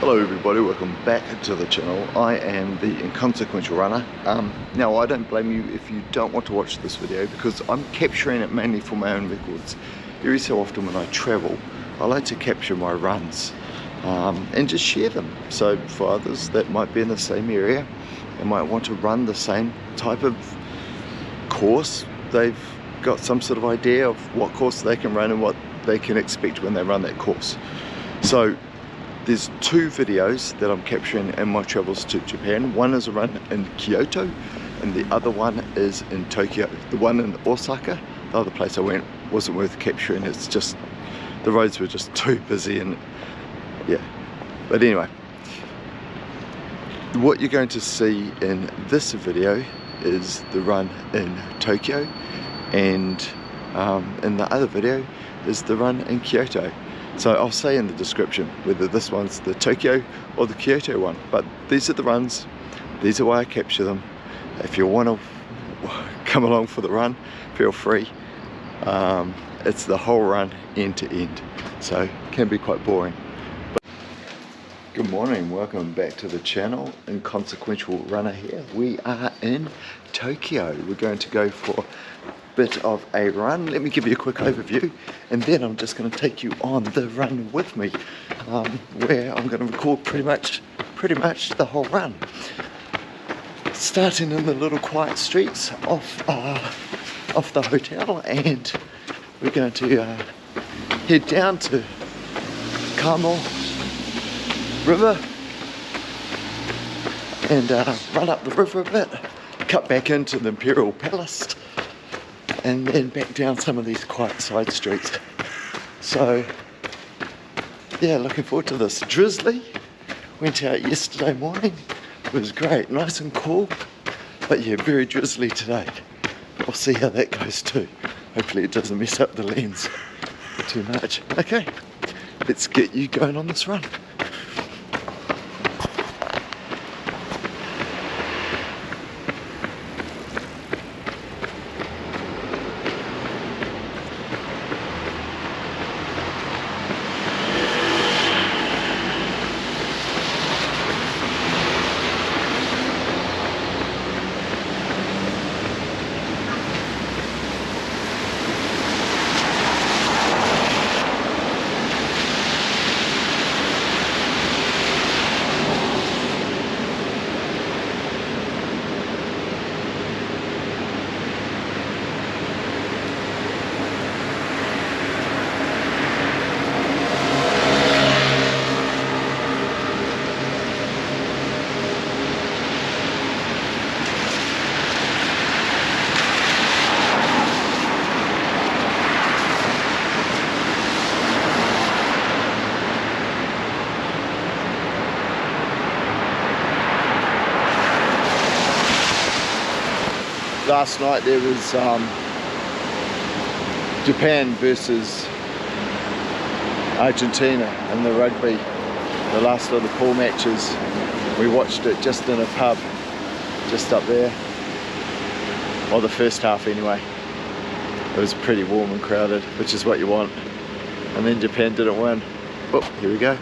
Hello everybody, welcome back to the channel. I am the inconsequential runner. Now I don't blame you if you don't want to watch this video because I'm capturing it mainly for my own records. Every so often when I travel, I like to capture my runs and just share them. So for others that might be in the same area, they might want to run the same type of course. They've got some sort of idea of what course they can run and what they can expect when they run that course. So there's two videos that I'm capturing in my travels to Japan. One is a run in Kyoto and the other one is in Tokyo. The one in Osaka, the other place I went, wasn't worth capturing. It's just, the roads were just too busy and yeah. But anyway, what you're going to see in this video is the run in Tokyo, and in the other video is the run in Kyoto. So I'll say in the description whether this one's the Tokyo or the Kyoto one, but these are the runs, these are why I capture them. If you want to come along for the run, feel free. It's the whole run end to end, so it can be quite boring. But good morning, welcome back to the channel. Inconsequential runner here. We are in Tokyo. We're going to go for bit of a run. Let me give you a quick overview and then I'm just going to take you on the run with me, where I'm going to record pretty much the whole run, starting in the little quiet streets off the hotel, and we're going to head down to Kamo River and run up the river a bit, cut back into the Imperial Palace, and then back down some of these quiet side streets. So yeah, looking forward to this. Drizzly, went out yesterday morning, it was great, nice and cool, but yeah, very drizzly today. We'll see how that goes too. Hopefully it doesn't mess up the lens too much. Okay, let's get you going on this run. Last night there was Japan versus Argentina in the rugby, the last of the pool matches. We watched it just in a pub just up there, or the first half anyway. It was pretty warm and crowded, which is what you want. And then Japan didn't win. Oh, here we go.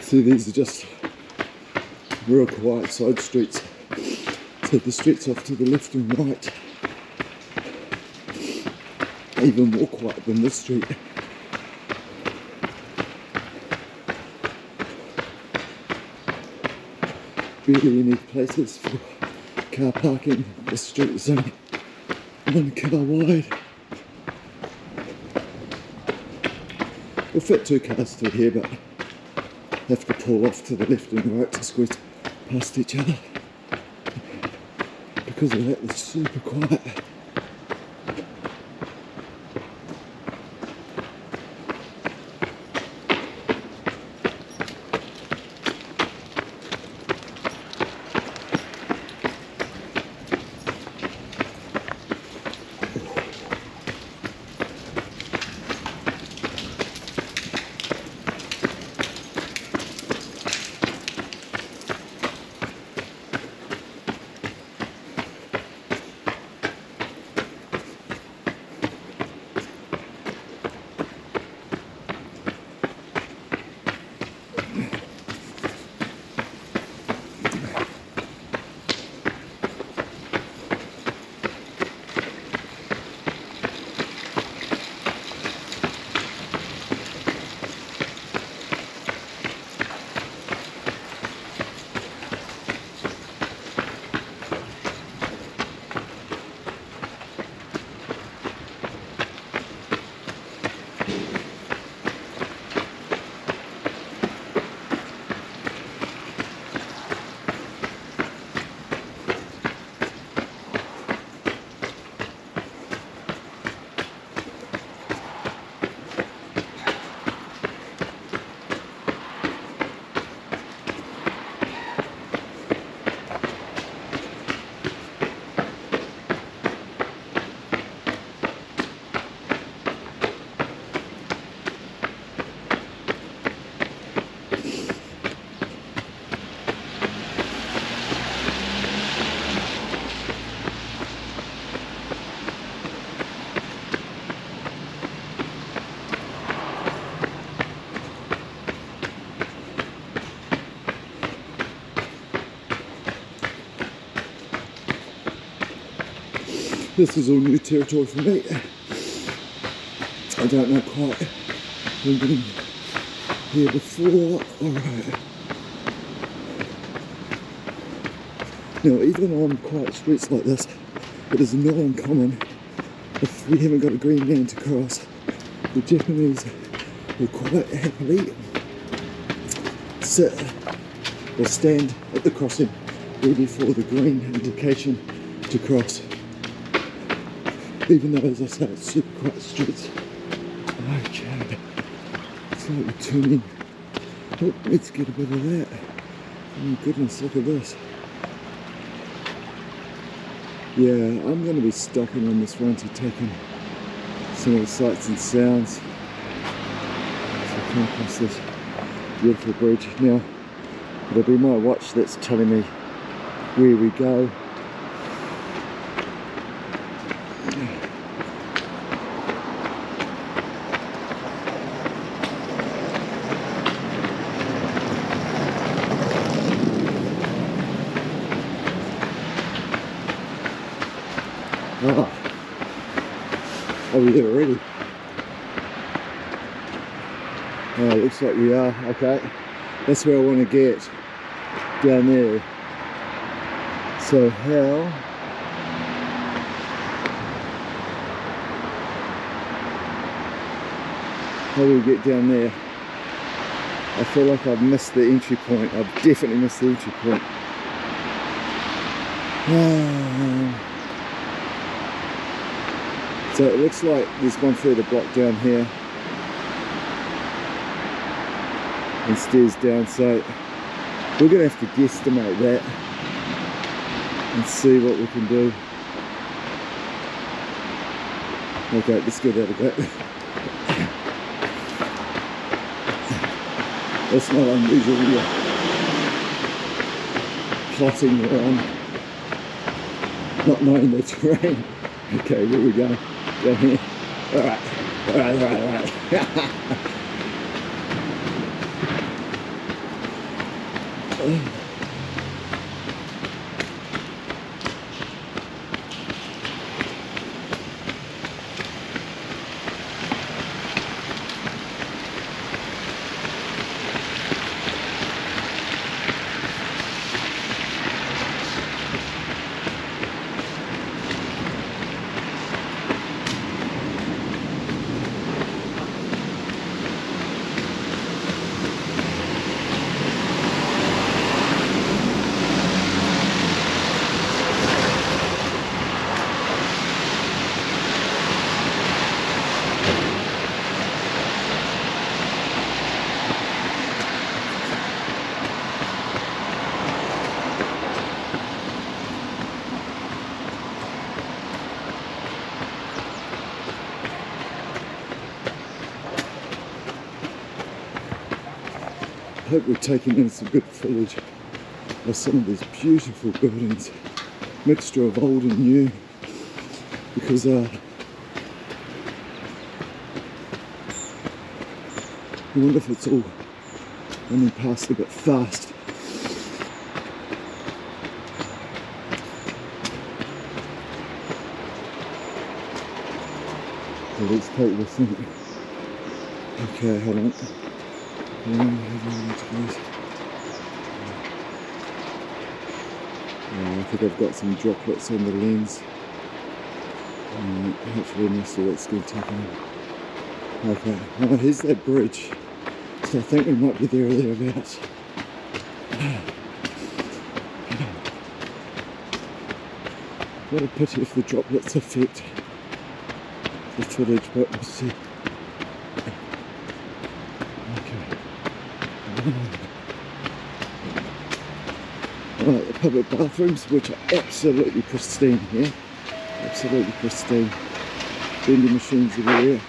See, these are just real quiet side streets. So the streets off to the left and right, even more quiet than this street. Barely any places for car parking. The street is only 1 car wide. We'll fit 2 cars through here, but have to pull off to the left and right to squeeze past each other. Because of that, it's super quiet. This is all new territory for me. I don't know quite. I've been here before. Alright. Now, even on quiet streets like this, it is not uncommon if we haven't got a green man to cross. The Japanese will quite happily sit or stand at the crossing ready for the green indication to cross. Even though, as I say, it's super quiet streets. Okay, it's like we're turning. Oh, let's get a bit of that. Oh my goodness, look at this. Yeah, I'm going to be stopping on this run to take in some of the sights and sounds. So I come across this beautiful bridge. Now, it'll be my watch that's telling me where we go. Oh, we're there already. Oh, it looks like we are. Okay, that's where I want to get, down there. So how do we get down there? I feel like I've missed the entry point. I've definitely missed the entry point. So it looks like there's one further block down here and stairs down, so we're going to have to guesstimate that and see what we can do. Okay, let's give that a go. That's not unusual, you're plotting around, not knowing the terrain. Okay, here we go. Down here. Alright. I hope we're taking in some good footage of some of these beautiful buildings, mixture of old and new, because I wonder if it's all running past a bit fast. So let's take this thing. Okay, hold on. I think I've got some droplets on the lens. Hopefully most of that's going to take on. Okay, oh, here's that bridge. So I think we might be there or thereabouts. What a pity if the droplets affect the footage, but we'll see. Right, the public bathrooms, which are absolutely pristine here. Absolutely pristine. Vending machines everywhere.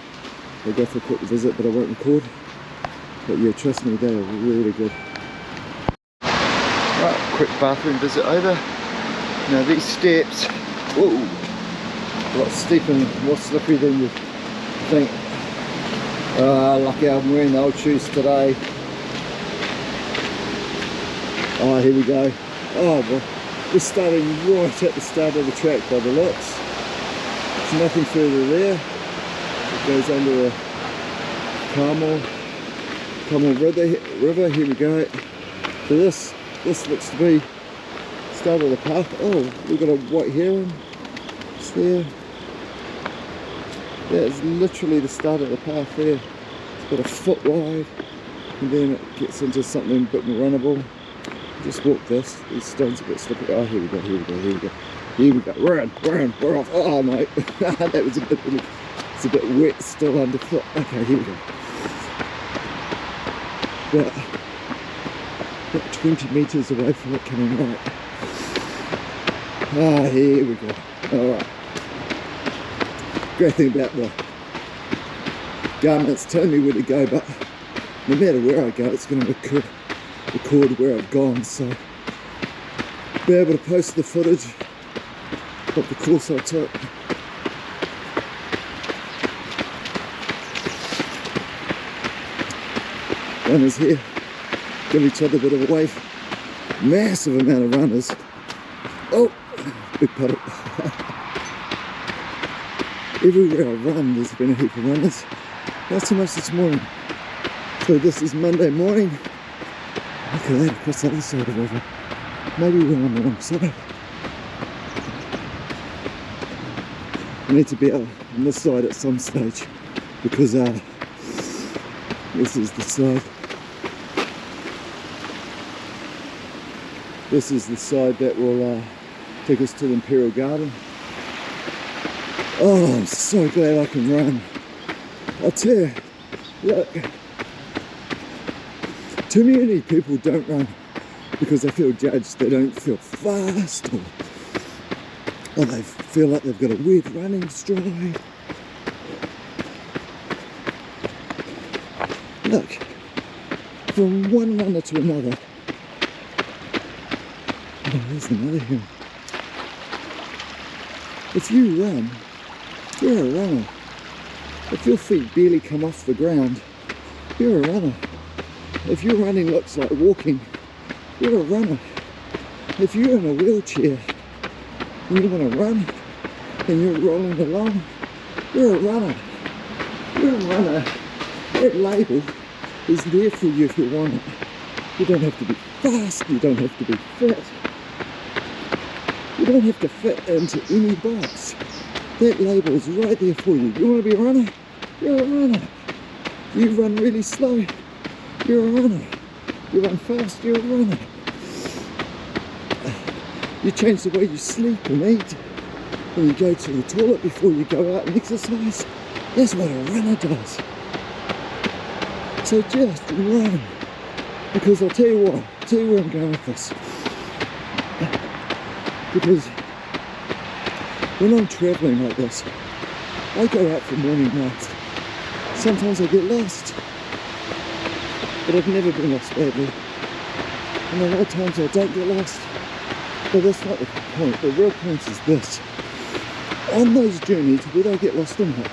I'll go for a quick visit, but I won't record. But yeah, trust me, they are really good. Right, quick bathroom visit over. Now these steps, whoa, a lot steeper and more slippery than you think. Lucky I'm wearing the old shoes today. Oh, here we go. Oh, well, we're starting right at the start of the track by the looks. There's nothing further there. It goes under the Carmel River. Here we go. So this looks to be start of the path. Oh, we've got a white heron. It's there. That's literally the start of the path there. It's about a foot wide, and then it gets into something a bit more runnable. Just walk this. These stones are a bit slippery. Oh, here we go, here we go, here we go. Here we go. We're off. Oh, mate. That was it's a bit wet still underfoot. Okay, here we go. About 20 metres away from it coming right. Ah, here we go. Alright. Great thing about the Garmin's telling me where to go, but no matter where I go, it's going to record where I've gone, so be able to post the footage of the course I took. Runners here give each other a bit of a wave. Massive amount of runners. Oh, big puddle. Everywhere I run there's been a heap of runners. Not so much this morning. So this is Monday morning. Look at that, across the other side of the river. Maybe we're on the wrong side. I need to be out on this side at some stage, because this is the side. This is the side that will take us to the Imperial Garden. Oh, I'm so glad I can run. I'll tell you, look. Too many people don't run because they feel judged. They don't feel fast, or they feel like they've got a weird running stride. Look, from one runner to another. Oh, there's another hill. If you run, you're a runner. If your feet barely come off the ground, you're a runner. If your running looks like walking, You're a runner. If you're in a wheelchair and you want to run and you're rolling along, you're a runner. You're a runner. That label is there for you if you want it. You don't have to be fast, you don't have to be fit. You don't have to fit into any box. That label is right there for you. You want to be a runner? You're a runner. You run really slow, you're a runner. You run fast, you're a runner. You change the way you sleep and eat, and you go to the toilet before you go out and exercise. That's what a runner does. So just run. Because I'll tell you what, I'll tell you where I'm going with this. Because when I'm travelling like this, I go out for morning walks. Sometimes I get lost, but I've never been lost badly. And a lot of times I don't get lost, but that's not the point. The real point is this. On those journeys, whether I get lost or not,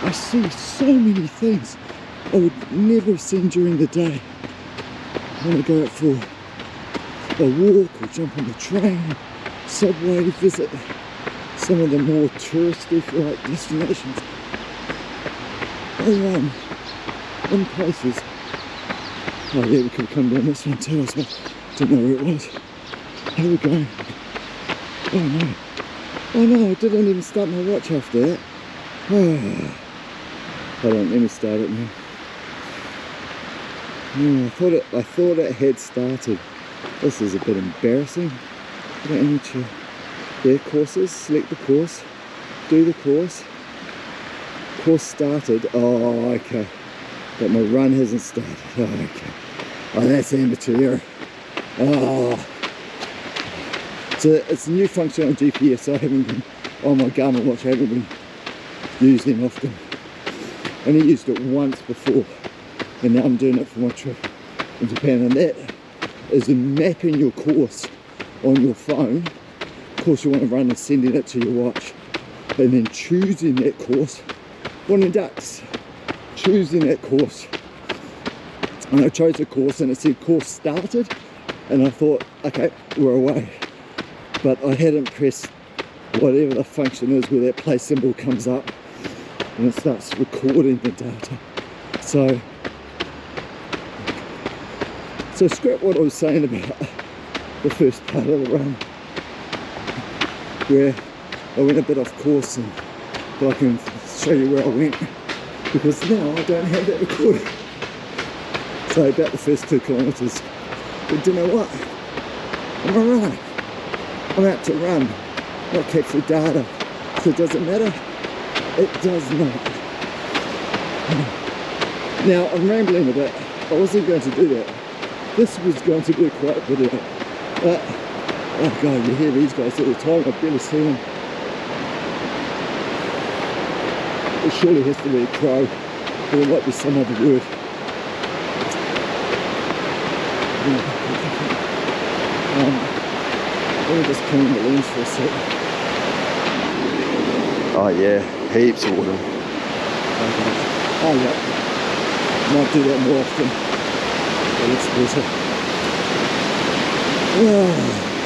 I see so many things I would never have seen during the day. When I go out for a walk or jump on the train, subway, visit some of the more touristy, if you like, destinations. I run in places. Oh yeah, we could have come down this one too, I suppose. Didn't know where it was. How are we going? Oh no. Oh no, I didn't even start my watch after that. Oh. Hold on, let me start it now. Oh, I thought it had started. This is a bit embarrassing. I don't need to. Yeah, courses, select the course, do the course. Course started. Oh, okay. But my run hasn't started. Oh, okay. Oh, that's amateur. Oh. So it's a new function on GPS. I haven't been on my Garmin watch. I haven't been using often. I only used it once before, and now I'm doing it for my trip in Japan. And that is in mapping your course on your phone. Of course, you want to run and sending it to your watch, and then choosing that course. One in ducks, choosing that course. And I chose a course and it said course started, and I thought, okay, we're away. But I hadn't pressed whatever the function is where that play symbol comes up and it starts recording the data. So scrap what I was saying about the first part of the run, where I went a bit off course, but I can show you where I went, because now I don't have that recorded. So about the first 2 kilometres, but do you know what? I'm a runner. I'm out to run, not capture data. So does it matter? It does not. Now I'm rambling a bit. I wasn't going to do that. This was going to be a quiet video. But, oh god, you hear these guys all the time. I barely see them. It surely has to be a crow, or there might be some other word. Let me just clean the lens for a sec. Oh yeah, heaps of water. Oh yeah, might do that more often. That looks better. Oh,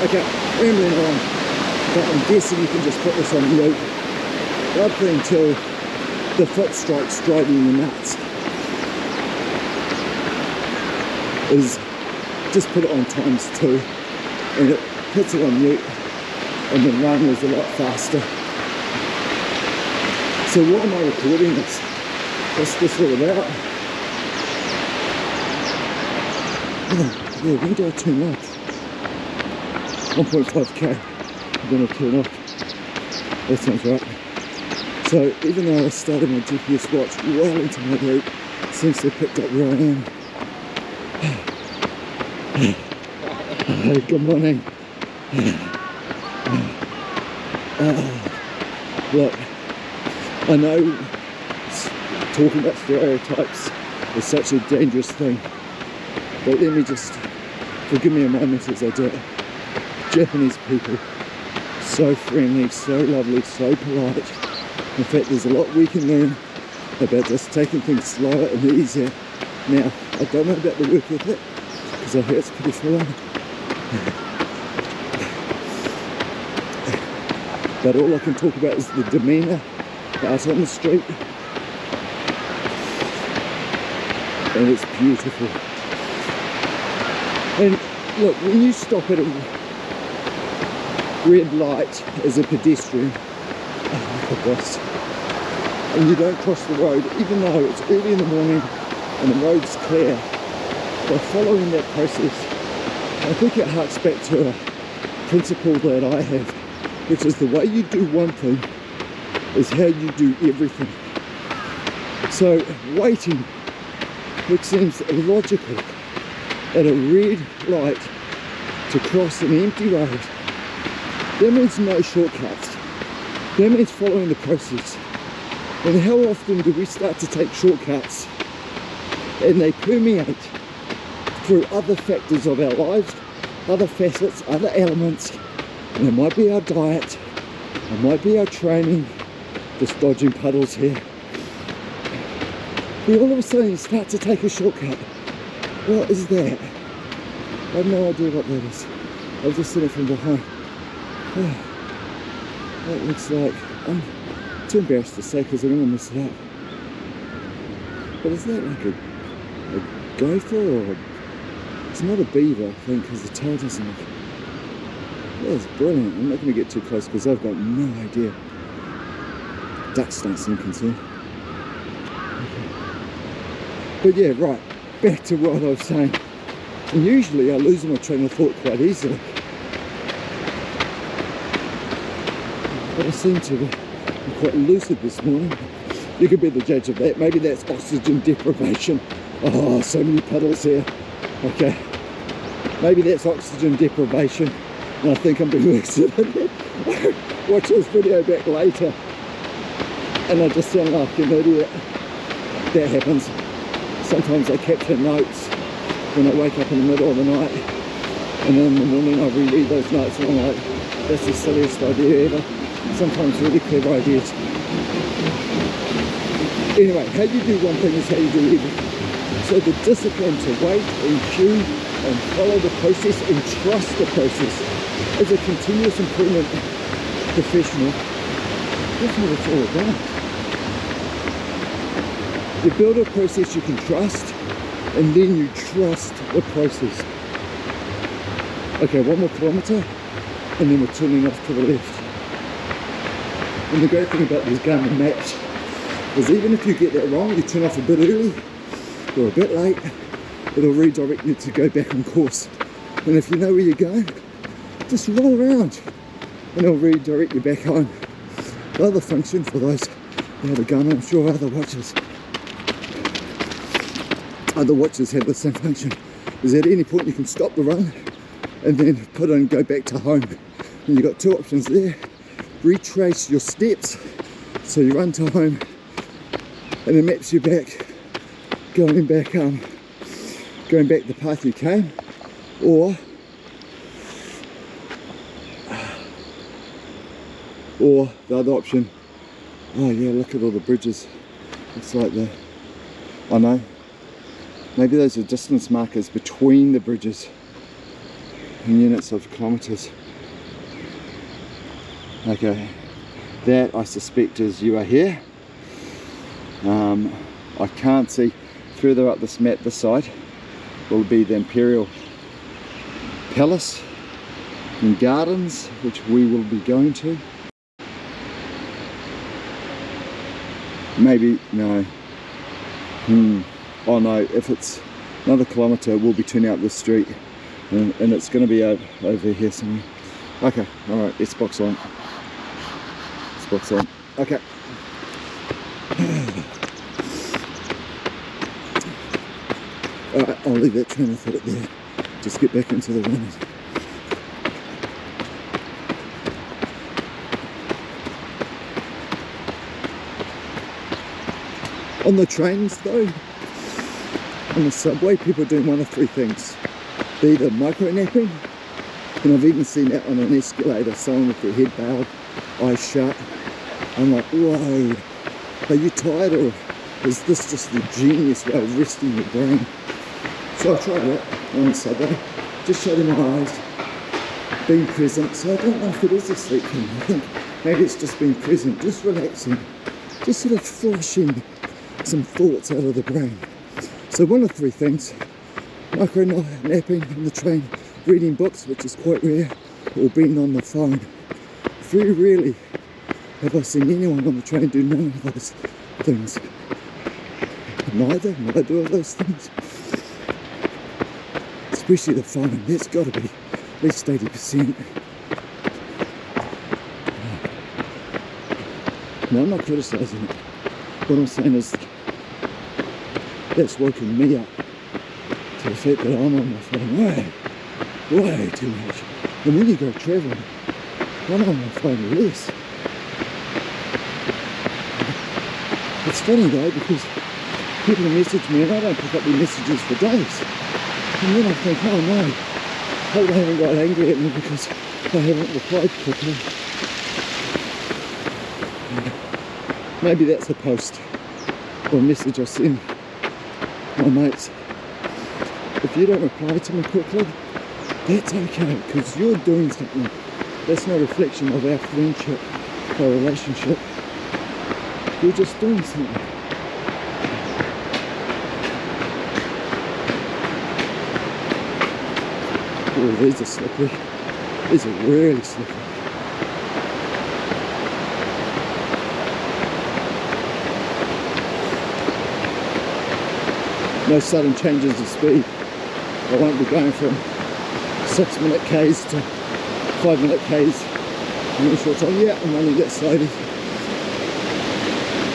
okay, rambling on. But I'm guessing you can just put this on loop up until the foot strikes driving the nuts. Is just put it on ×2 and it puts it on mute, and the run is a lot faster. So why am I recording this? What's this all about? Oh, yeah, when do I turn off? 1.5k. I'm going to turn off. That sounds right. So even though I started my GPS watch well into my route, it seems to have picked up where I am. Good morning. Look, I know talking about stereotypes is such a dangerous thing, but let me just, forgive me a moment as I do it. Japanese people, so friendly, so lovely, so polite. In fact, there's a lot we can learn about just taking things slower and easier. Now, I don't know about the work ethic, because I hear it's pretty full on. But all I can talk about is the demeanour out on the street. And it's beautiful. And look, when you stop at a red light as a pedestrian, oh, look at this, and you don't cross the road, even though it's early in the morning and the road's clear, by following that process, I think it harks back to a principle that I have, which is the way you do one thing is how you do everything. So waiting, which seems illogical, at a red light to cross an empty road, that means no shortcuts. That means following the process. And how often do we start to take shortcuts and they permeate through other factors of our lives, other facets, other elements, and it might be our diet, it might be our training, just dodging puddles here. We all of a sudden start to take a shortcut. What is that? I have no idea what that is. I've just seen it from behind. Oh, that looks like, I'm too embarrassed to say because I'm going to mess it up. But is that like a gopher or it's not a beaver, I think, because the tail doesn't look. That's brilliant. I'm not going to get too close because I've got no idea. Ducks don't seem concerned. Okay. But yeah, right, back to what I was saying. And usually I lose my train of thought quite easily. But I seem to be quite lucid this morning. You could be the judge of that. Maybe that's oxygen deprivation. Oh, so many puddles here. Okay. Maybe that's oxygen deprivation. And I think I'm being lucid. Watch this video back later. And I just sound like an idiot. That happens. Sometimes I capture notes when I wake up in the middle of the night. And then in the morning I reread those notes and I'm like, that's the silliest idea ever. Sometimes really clever ideas. Anyway, how you do one thing is how you do everything. So the discipline to wait and queue and follow the process and trust the process as a continuous improvement professional, that's what it's all about. You build a process you can trust and then you trust the process. Okay, 1 more kilometre and then we're turning off to the left. And the great thing about these Garmin maps is even if you get that wrong, you turn off a bit early or a bit late, it'll redirect you to go back on course. And if you know where you're going, just roll around and it'll redirect you back home. The other function for those who have a Garmin, I'm sure other watches have the same function, is at any point you can stop the run and then put on go back to home. And you've got two options there. Retrace your steps so you run to home and it maps you back, going back the path you came, or the other option, oh yeah, look at all the bridges. It's like I know, maybe those are distance markers between the bridges in units of kilometres. Okay, that I suspect is you are here. I can't see further up this map this side will be the Imperial Palace and Gardens, which we will be going to. Maybe, no. Oh no, if it's another kilometre we'll be turning up this street and it's going to be over here somewhere. Okay, alright, Xbox on. Xbox on. Okay. Alright, I'll leave that train of thought there. Just get back into the running. On the trains though, on the subway, people are doing one of three things. They're either micro-napping, and I've even seen that on an escalator, someone with their head bowed, eyes shut. I'm like, whoa, are you tired, or is this just the genius way of resting your brain? So I tried that. on the subway, just shutting my eyes, being present. So I don't know if it is a sleep thing. I think maybe it's just being present, just relaxing, just sort of flushing some thoughts out of the brain. So one of three things: micro napping on the train, reading books, which is quite rare, or being on the phone. Very rarely have I seen anyone on the train do none of those things. Neither of those things. Especially the phone, that's got to be at least 80%. No, I'm not criticising it. What I'm saying is that's woken me up to the fact that I'm on my phone way too much. And when you go travelling, I'm on my phone less. It's funny though, because people message me and I don't pick up their messages for days. And then I think, oh no, I hope they haven't got angry at me because they haven't replied quickly. Maybe that's a post or a message I send my mates. If you don't reply to me quickly, that's okay, because you're doing something. That's no reflection of our friendship, our relationship. You're just doing something. Oh, these are slippery. These are really slippery. No sudden changes of speed. I won't be going from 6-minute Ks to 5-minute Ks in a short time. Yeah, I'm running that slowly.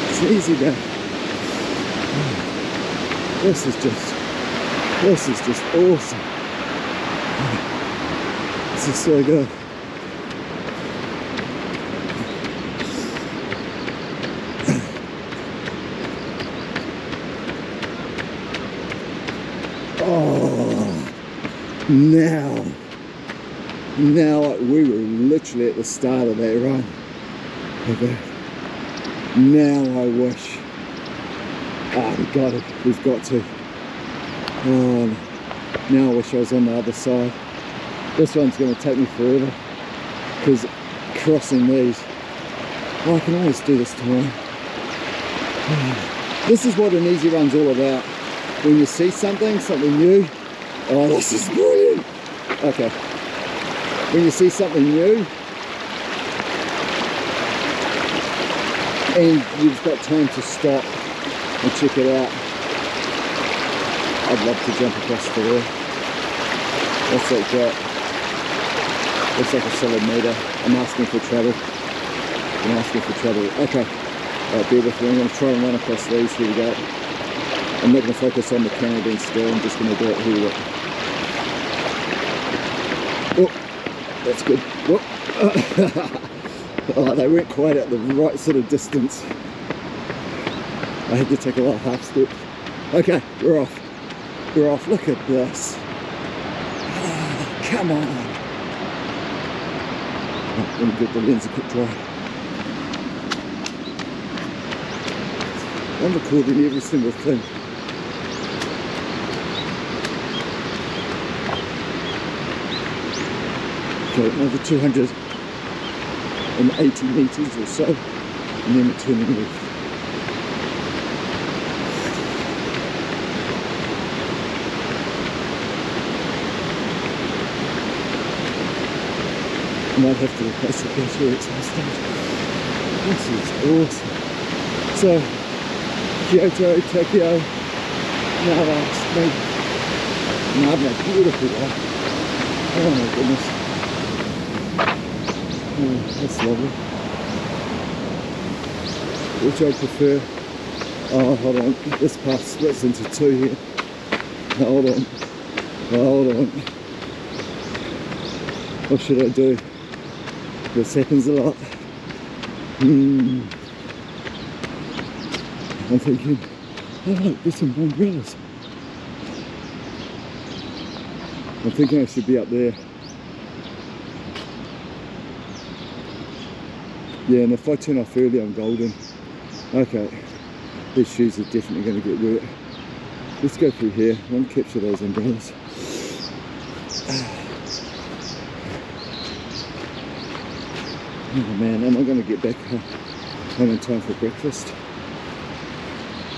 It's easy now. This is just awesome. This is so good. Oh, now we were literally at the start of that run. Okay. Now I wish. We've got to. Oh, now I wish I was on the other side. This one's going to take me forever, because crossing these, I can always do this tomorrow. This is what an easy run's all about. When you see something new, oh, this is brilliant. Okay. When you see something new, and you've got time to stop and check it out, I'd love to jump across to there. That's like that. Looks like a solid meter. I'm asking for trouble. Okay. Bear with me. I'm going to try and run across these. Here we go. I'm not going to focus on the camera being still. I'm just going to do it. Here we go. Oh, that's good. Oh, they weren't quite at the right sort of distance. I had to take a little half step. Okay, we're off. Look at this. Oh, come on. Let me get the lens a quick dry. I'm recording every single thing. Okay, another 280 meters or so, and then we're turning left. I might have to replace the battery at some stage. This is awesome. So, Kyoto, Tokyo, now that's me. Another beautiful one. Oh my goodness. Oh, that's lovely. Which I prefer. Oh, hold on. This path splits into two here. Hold on. What should I do? This happens a lot. I'm thinking, oh look, there's some umbrellas. I'm thinking I should be up there. Yeah, and if I turn off early, I'm golden. Okay, these shoes are definitely going to get wet. Let's go through here. I want to capture those umbrellas. Oh man, am I going to get back home in time for breakfast?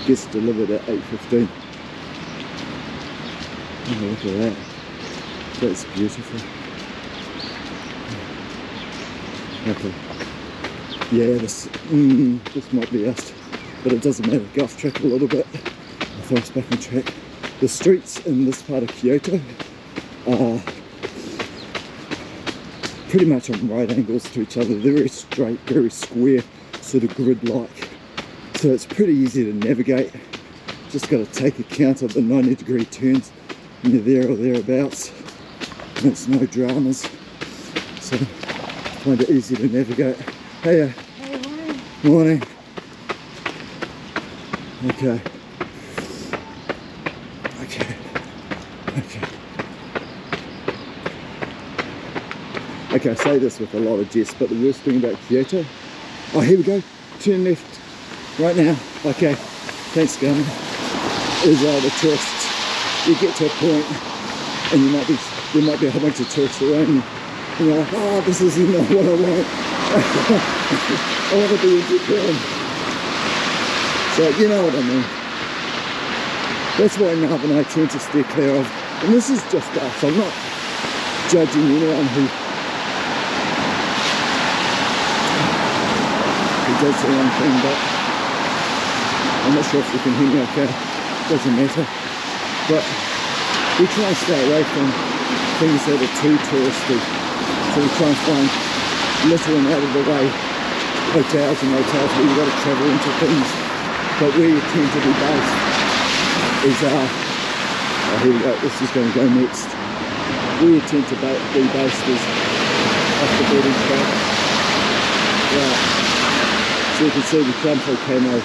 Gets delivered at 8:15. Oh, look at that. That's beautiful. Okay. Yeah, this might be us, but it doesn't matter. Go off track a little bit. I'll throw us back on track. The streets in this part of Kyoto are pretty much on right angles to each other. They're very straight, very square, sort of grid-like. So it's pretty easy to navigate. Just got to take account of the 90-degree turns when you're there or thereabouts. And it's no dramas. So find it easy to navigate. Hey, Morning. morning. Okay. Okay, I say this with a lot of jest, but the worst thing about Kyoto, oh here we go, turn left right now. Okay, thanks Gunner. Is the tourists. You get to a point and there might be a whole bunch of tourists around you and you're like, oh, this isn't what I want. I want to be in Japan. So you know what I mean. That's why Nav and I tend to steer clear of, and this is just us. I'm not judging anyone who does the one thing, but I'm not sure if you can hear me okay. Doesn't matter. But we try and stay away from things that are too touristy. So we try and find little and out of the way hotels and motels where you've got to travel into things. But where you tend to be based is oh here we go, this is going to go next. Where you tend to be based is off the beaten track. Right. So you can see the Kyoto Kamo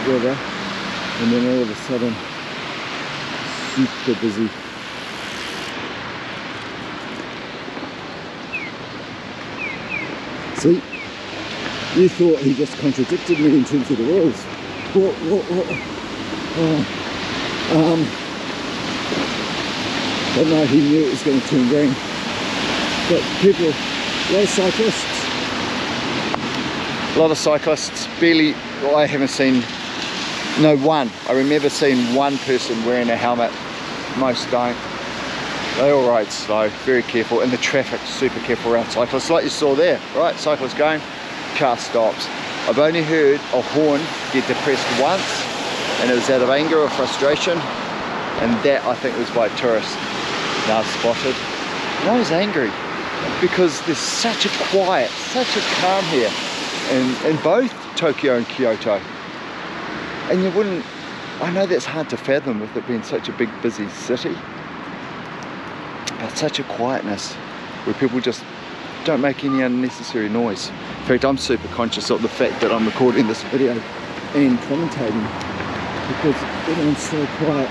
River, and then all of a sudden, super busy. See, you thought he just contradicted me in terms of the rules. What? But no, he knew it was going to turn green. But people, a lot of cyclists, barely, well, I haven't seen, no one. I remember seeing one person wearing a helmet, most don't. They all ride slow, very careful, and the traffic's super careful around cyclists, like you saw there, right? Cyclist going, car stops. I've only heard a horn get depressed once, and it was out of anger or frustration, and that I think was by tourists. Now spotted. And I was angry, because there's such a quiet, such a calm here. In both Tokyo and Kyoto, and you wouldn't, I know that's hard to fathom with it being such a big busy city, but such a quietness where people just don't make any unnecessary noise. In fact, I'm super conscious of the fact that I'm recording this video and commentating because everyone's so quiet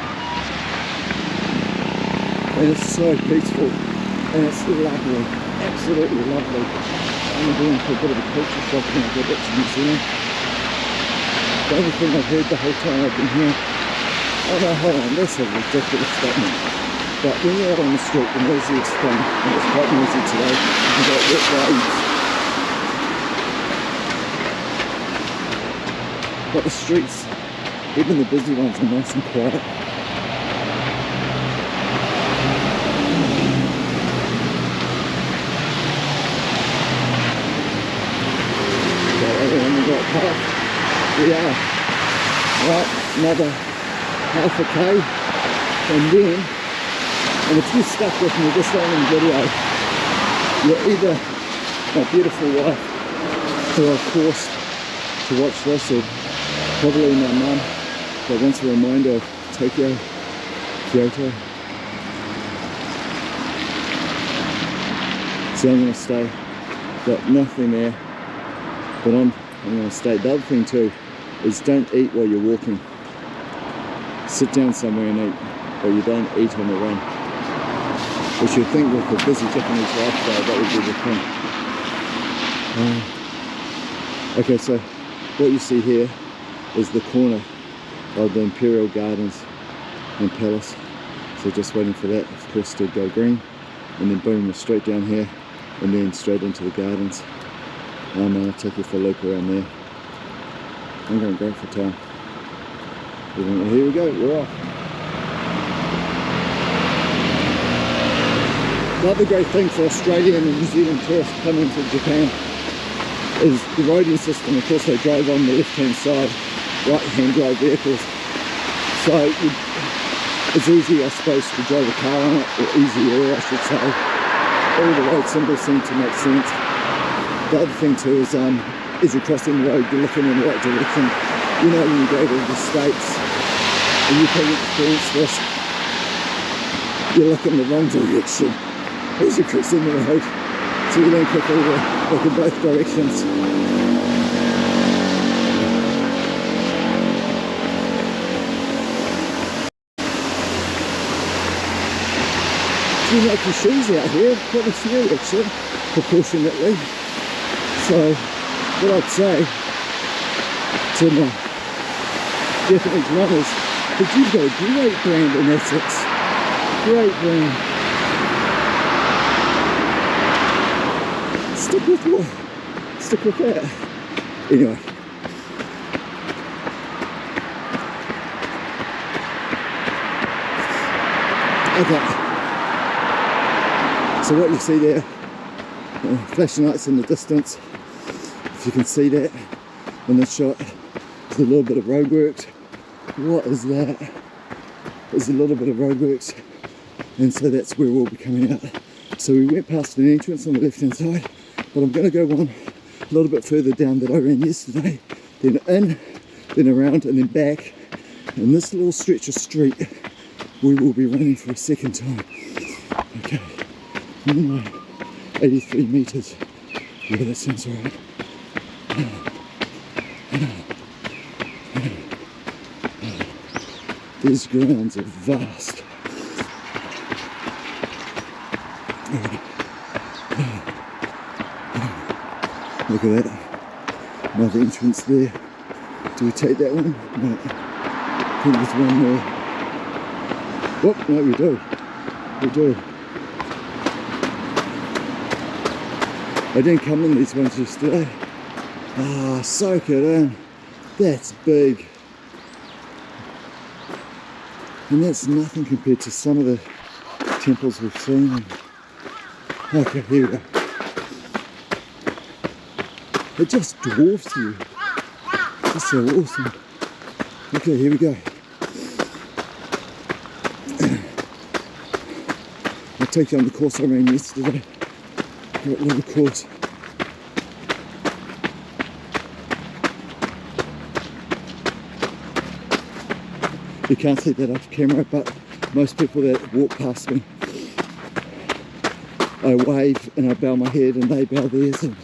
and it's so peaceful and it's lovely, absolutely lovely. I'm going for a bit of a culture shock when I go back to New Zealand. The only thing I've heard the whole time I've been here, oh no, hold on, that's a ridiculous statement. But when you're out on the street, the noisiest thing, and it's quite noisy today, you've got wet roads. But the streets, even the busy ones, are nice and quiet. We are right, another half a K, and if you're stuck with me this long in the video, you're either my beautiful wife who are forced to watch this, or probably my mum that wants a reminder of Tokyo, Kyoto. So I'm going to stay, got nothing there, but I'm going to stay. The other thing too is don't eat while you're walking. Sit down somewhere and eat, or you don't eat on the run. Which you'd think with a busy Japanese lifestyle that would be the thing. Okay, so what you see here is the corner of the Imperial Gardens and Palace. So just waiting for that, of course, to go green. and then boom, we're straight down here, and then straight into the gardens. And I'll take you for a look around there. I'm going great for time. Here we go, we're off. The other great thing for Australian and New Zealand tourists coming to Japan is the roading system. Of course, they drive on the left-hand side, right-hand drive vehicles. So it's easy, I suppose, to drive a car on it, or easier, I should say. All the road symbols seem to make sense. The other thing too is, as you're crossing the road, you're looking in the right direction. You know, when you go to the States, and you probably experience this, you look in the wrong direction as you're crossing the road, so you don't quickly look in both directions. You like your shoes out here, quite a few actually, proportionately. So what I'd say to my Japanese runners, but you've got a great brand in Essex. Great brand. Stick with what? Stick with that. Anyway. Okay. So what you see there, flashing lights in the distance, if you can see that in this shot, there's a little bit of roadworks. What is that? There's a little bit of roadworks, and so that's where we'll be coming out. So we went past an entrance on the left hand side, but I'm going to go one a little bit further down that I ran yesterday, then in, then around, and then back. And this little stretch of street we will be running for a second time. Okay. 83 meters. Yeah, that sounds right. These grounds are vast. Look at that. Another entrance there. Do we take that one? No. I think there's one more. Oh, no, we do. We do. I didn't come in these ones yesterday. Ah, soak it in. That's big. And that's nothing compared to some of the temples we've seen. Okay, here we go. It just dwarfs you. It's so awesome. Okay, here we go. I'll take you on the course I ran yesterday. Great little course. You can't see that off camera, but most people that walk past me, I wave and I bow my head and they bow theirs. And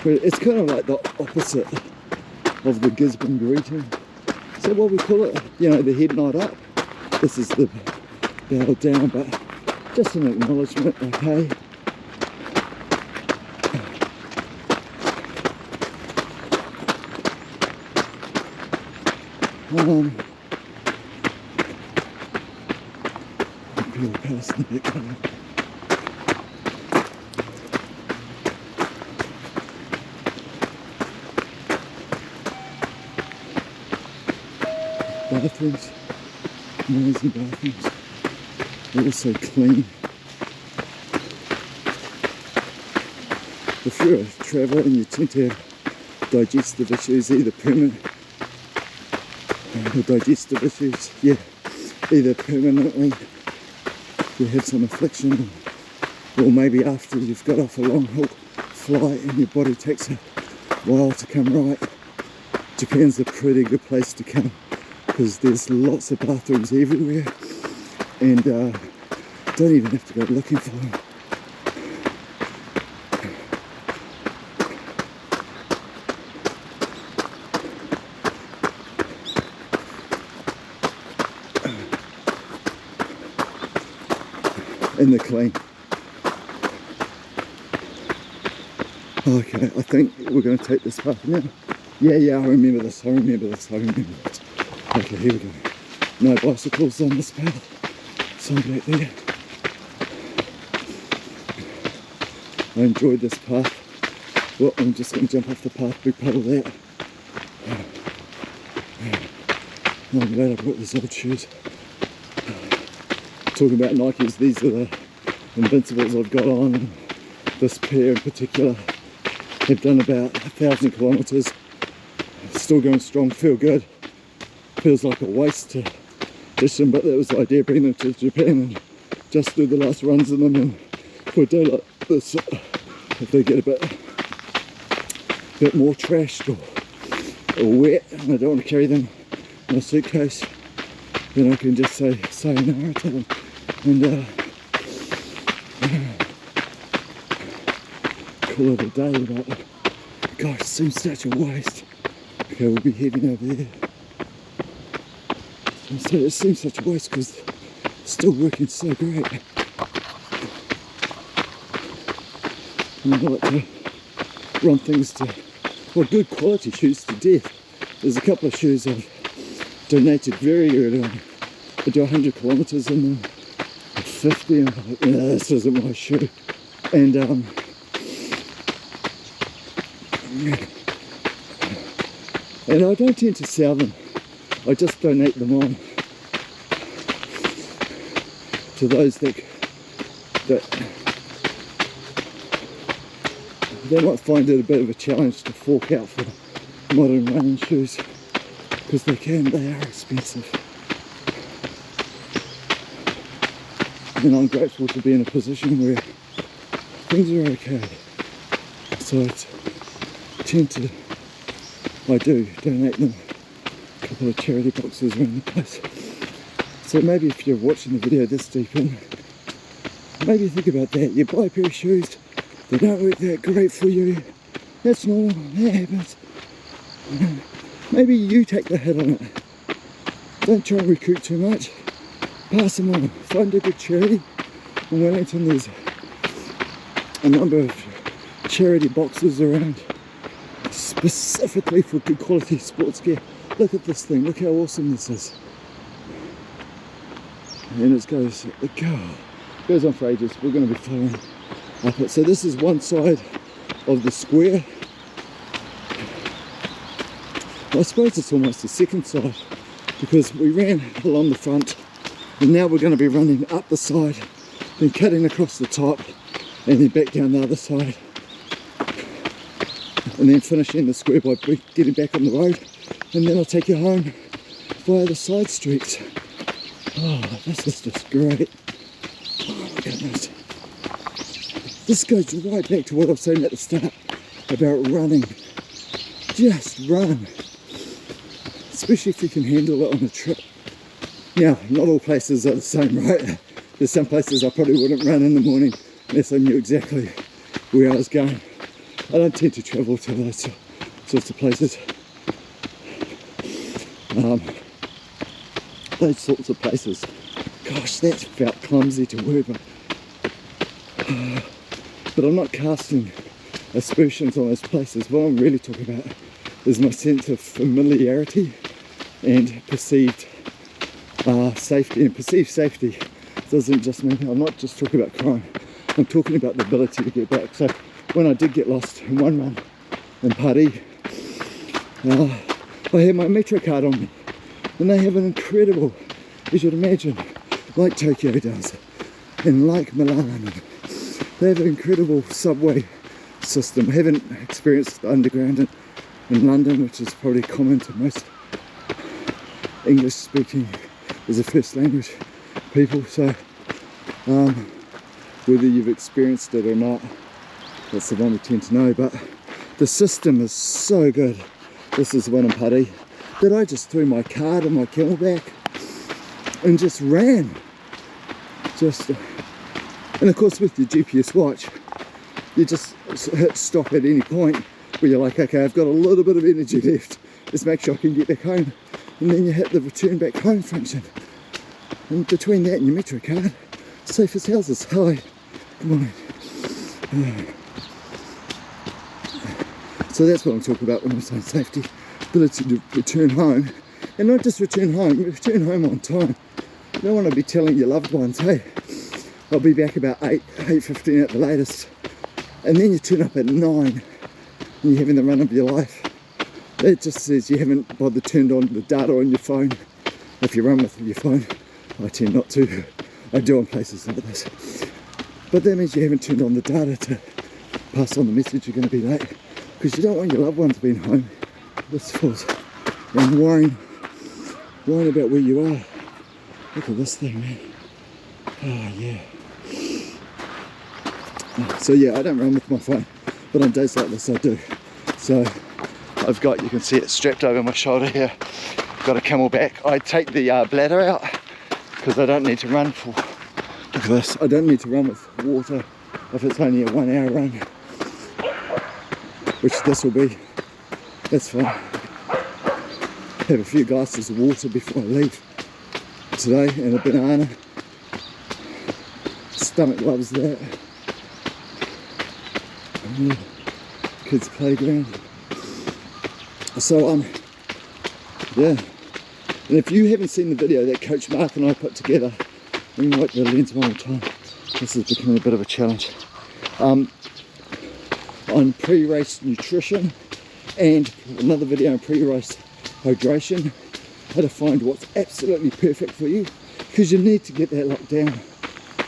it's kind of like the opposite of the Gisborne greeting. So what we call it, you know, the head nod up. This is the bow down, but just an acknowledgement, okay. People past the background. Bathrooms, amazing bathrooms. They're so clean. If you're a traveller and you tend to have digestive issues, either permanent or digestive issues, yeah, either permanently you have some affliction, or maybe after you've got off a long haul flight and your body takes a while to come right, Japan's a pretty good place to come, because there's lots of bathrooms everywhere, and don't even have to go looking for them. And they're clean. Okay, I think we're going to take this path now. Yeah, I remember this. Okay, here we go. No bicycles on this path. Some back there. I enjoyed this path. Well, I'm just going to jump off the path, big part of that. I'm glad I brought these old shoes. Talking about Nikes, these are the Invincibles I've got on. And this pair in particular have done about 1,000 kilometres. Still going strong, feel good. Feels like a waste to ditch them, but that was the idea, bring them to Japan and just do the last runs in them. And for a day like this, if they get a bit more trashed or wet and I don't want to carry them in a suitcase, then I can just say sayonara to them and call it a day. But gosh, it seems such a waste. Okay, we'll be heading over there. So it seems such a waste because it's still working so great. And I like to run things to, well, good quality shoes to death. There's a couple of shoes I've donated very early on. I do 100 kilometres in them, 50, and I'm like, no, this isn't my shoe. And and I don't tend to sell them. I just donate them on to those that they might find it a bit of a challenge to fork out for modern running shoes, because they are expensive. And I'm grateful to be in a position where things are okay. So I do donate them. A couple of charity boxes around the place. So maybe if you're watching the video this deep in, maybe think about that. You buy a pair of shoes, they don't work that great for you. That's normal, that happens. Maybe you take the hit on it. Don't try and recoup too much. Pass them on. Find a good charity. In Wellington there's a number of charity boxes around specifically for good quality sports gear. Look at this thing, look how awesome this is. And it goes on for ages. We're going to be following up it. So this is one side of the square. I suppose it's almost the second side, because we ran along the front and now we're going to be running up the side, then cutting across the top and then back down the other side, and then finishing the square by getting back on the road, and then I'll take you home via the side streets. Oh, this is just great. Oh my goodness. This goes right back to what I was saying at the start about running. Just run. Especially if you can handle it on a trip. Now, not all places are the same, right? There's some places I probably wouldn't run in the morning unless I knew exactly where I was going. I don't tend to travel to those sorts of places. Those sorts of places. Gosh, that felt clumsy to word, but I'm not casting aspersions on those places. What I'm really talking about is my sense of familiarity and perceived safety. And perceived safety doesn't just mean, I'm not just talking about crime, I'm talking about the ability to get back. So when I did get lost in one run in Paris, I had my Metro card on me, and they have an incredible, you should imagine, like Tokyo does, and like Milan, they have an incredible subway system. I haven't experienced the underground in London, which is probably common to most English speaking as a first language people, so whether you've experienced it or not, that's the one we tend to know. But the system is so good. This is one in Paris that I just threw my card and my camelback and just ran. And of course with your GPS watch, you just hit stop at any point where you're like, okay, I've got a little bit of energy left, let's make sure I can get back home, and then you hit the return back home function. And between that and your Metro card, safe as houses. Hi, good morning. So that's what I'm talking about when I'm saying safety, ability to return home, and not just return home on time. You don't want to be telling your loved ones, hey, I'll be back about 8:15 at the latest. and then you turn up at 9 and you're having the run of your life. That just says you haven't bothered turned on the data on your phone. If you run with your phone, I tend not to. I do on places like this. But that means you haven't turned on the data to pass on the message you're going to be late, because you don't want your loved ones being home this falls and worrying about where you are. Look at this thing, man. Oh yeah. So yeah, I don't run with my phone, but on days like this I do. So I've got, you can see it strapped over my shoulder here. Got a Camelback. I take the bladder out because I don't need to run for, look at this, I don't need to run with water if it's only a 1 hour run, which this will be. That's fine. Have a few glasses of water before I leave today, and a banana. Stomach loves that. And yeah, kids' playground. So yeah. And if you haven't seen the video that Coach Mark and I put together, let me wipe the lens one more time. This is becoming a bit of a challenge. On pre-race nutrition, and another video on pre-race hydration, how to find what's absolutely perfect for you, because you need to get that locked down.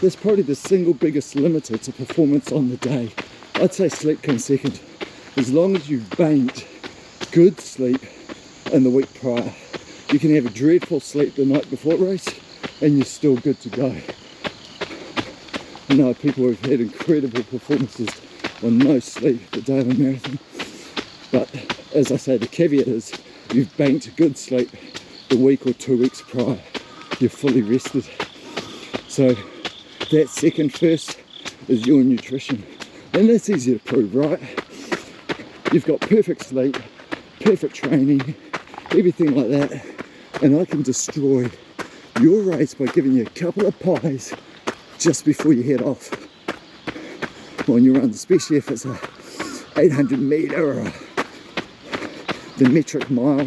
That's probably the single biggest limiter to performance on the day. I'd say sleep comes second. As long as you've banked good sleep in the week prior, you can have a dreadful sleep the night before a race and you're still good to go. I know people who've had incredible performances on no sleep the day of a marathon, but as I say, the caveat is you've banked good sleep the week or 2 weeks prior. You're fully rested. So that second first is your nutrition, and that's easy to prove, right? You've got perfect sleep, perfect training, everything like that, and I can destroy your race by giving you a couple of pies just before you head off on your run, especially if it's a 800 metre or the metric mile,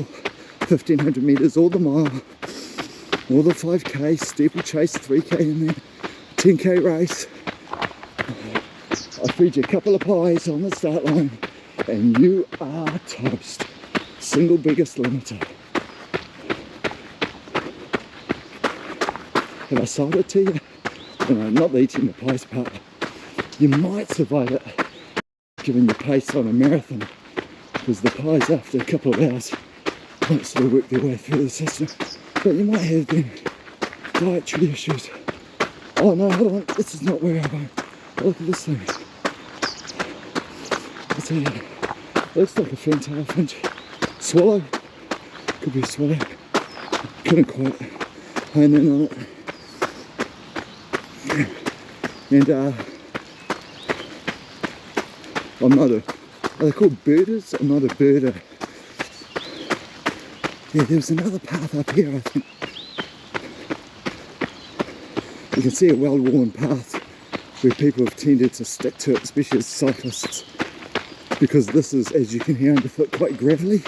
1500 metres, or the mile, or the 5k, steeplechase, 3k in there, 10k race. I feed you a couple of pies on the start line and you are toast. Single biggest limiter. Have I sold it to you? No, not the eating the pies part. You might survive it given your pace on a marathon, because the pies after a couple of hours might sort of work their way through the system. But you might have them dietary issues. Oh no, hold on, this is not where I go. Look at this thing. I'll tell you, it looks like a fantail finch. Swallow, could be a swallow. Couldn't quite hone in on it. And I'm not a, are they called birders? I'm not a birder. Yeah, there's another path up here, I think. You can see a well-worn path where people have tended to stick to it, especially as cyclists, because this is, as you can hear underfoot, quite gravelly.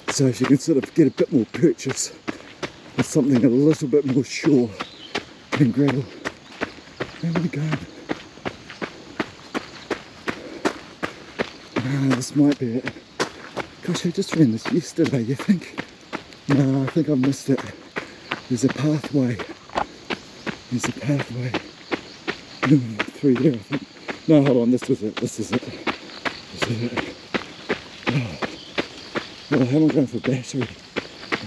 So if you can sort of get a bit more purchase with something a little bit more sure than gravel. Where am I going? This might be it. Gosh, I just ran this yesterday, you think? No, I think I've missed it. There's a pathway. There's a pathway. Through there, I think. No, hold on, this was it. This is it. This is it. Oh. Well, how am I going for battery?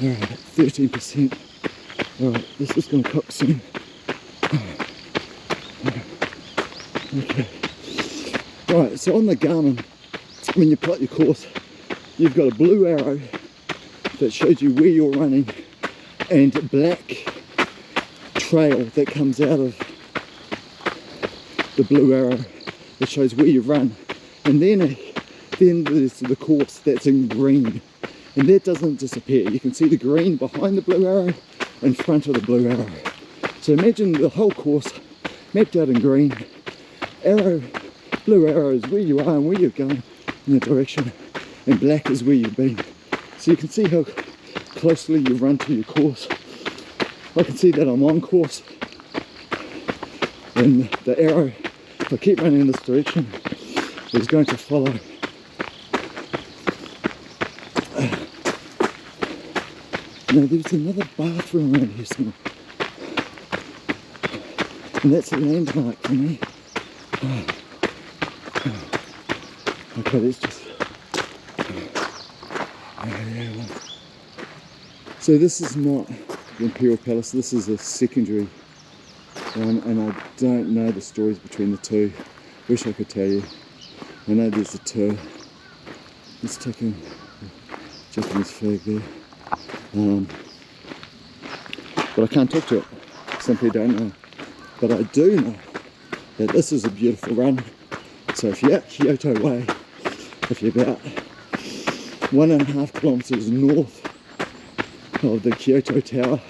Alright, 13%. Alright, this is going to cook soon. Okay. Right, so on the Garmin, when you plot your course, you've got a blue arrow that shows you where you're running, and a black trail that comes out of the blue arrow that shows where you run. And then there's the course that's in green, and that doesn't disappear. You can see the green behind the blue arrow in front of the blue arrow. So imagine the whole course mapped out in green. Blue arrow is where you are and where you're going in the direction, and black is where you've been. So you can see how closely you run to your course. I can see that I'm on course, and the arrow, if I keep running in this direction, is going to follow now there's another bathroom around here somewhere, and that's a landmark for me. Okay, let's just so this is not the Imperial Palace, this is a secondary one, and I don't know the stories between the two. Wish I could tell you. I know there's a tour. Let's take a Japanese flag there. But I can't talk to it. Simply don't know. But I do know that this is a beautiful run. So if you're at Kyoto Way, if you're about 1.5 kilometres north of the Kyoto Tower,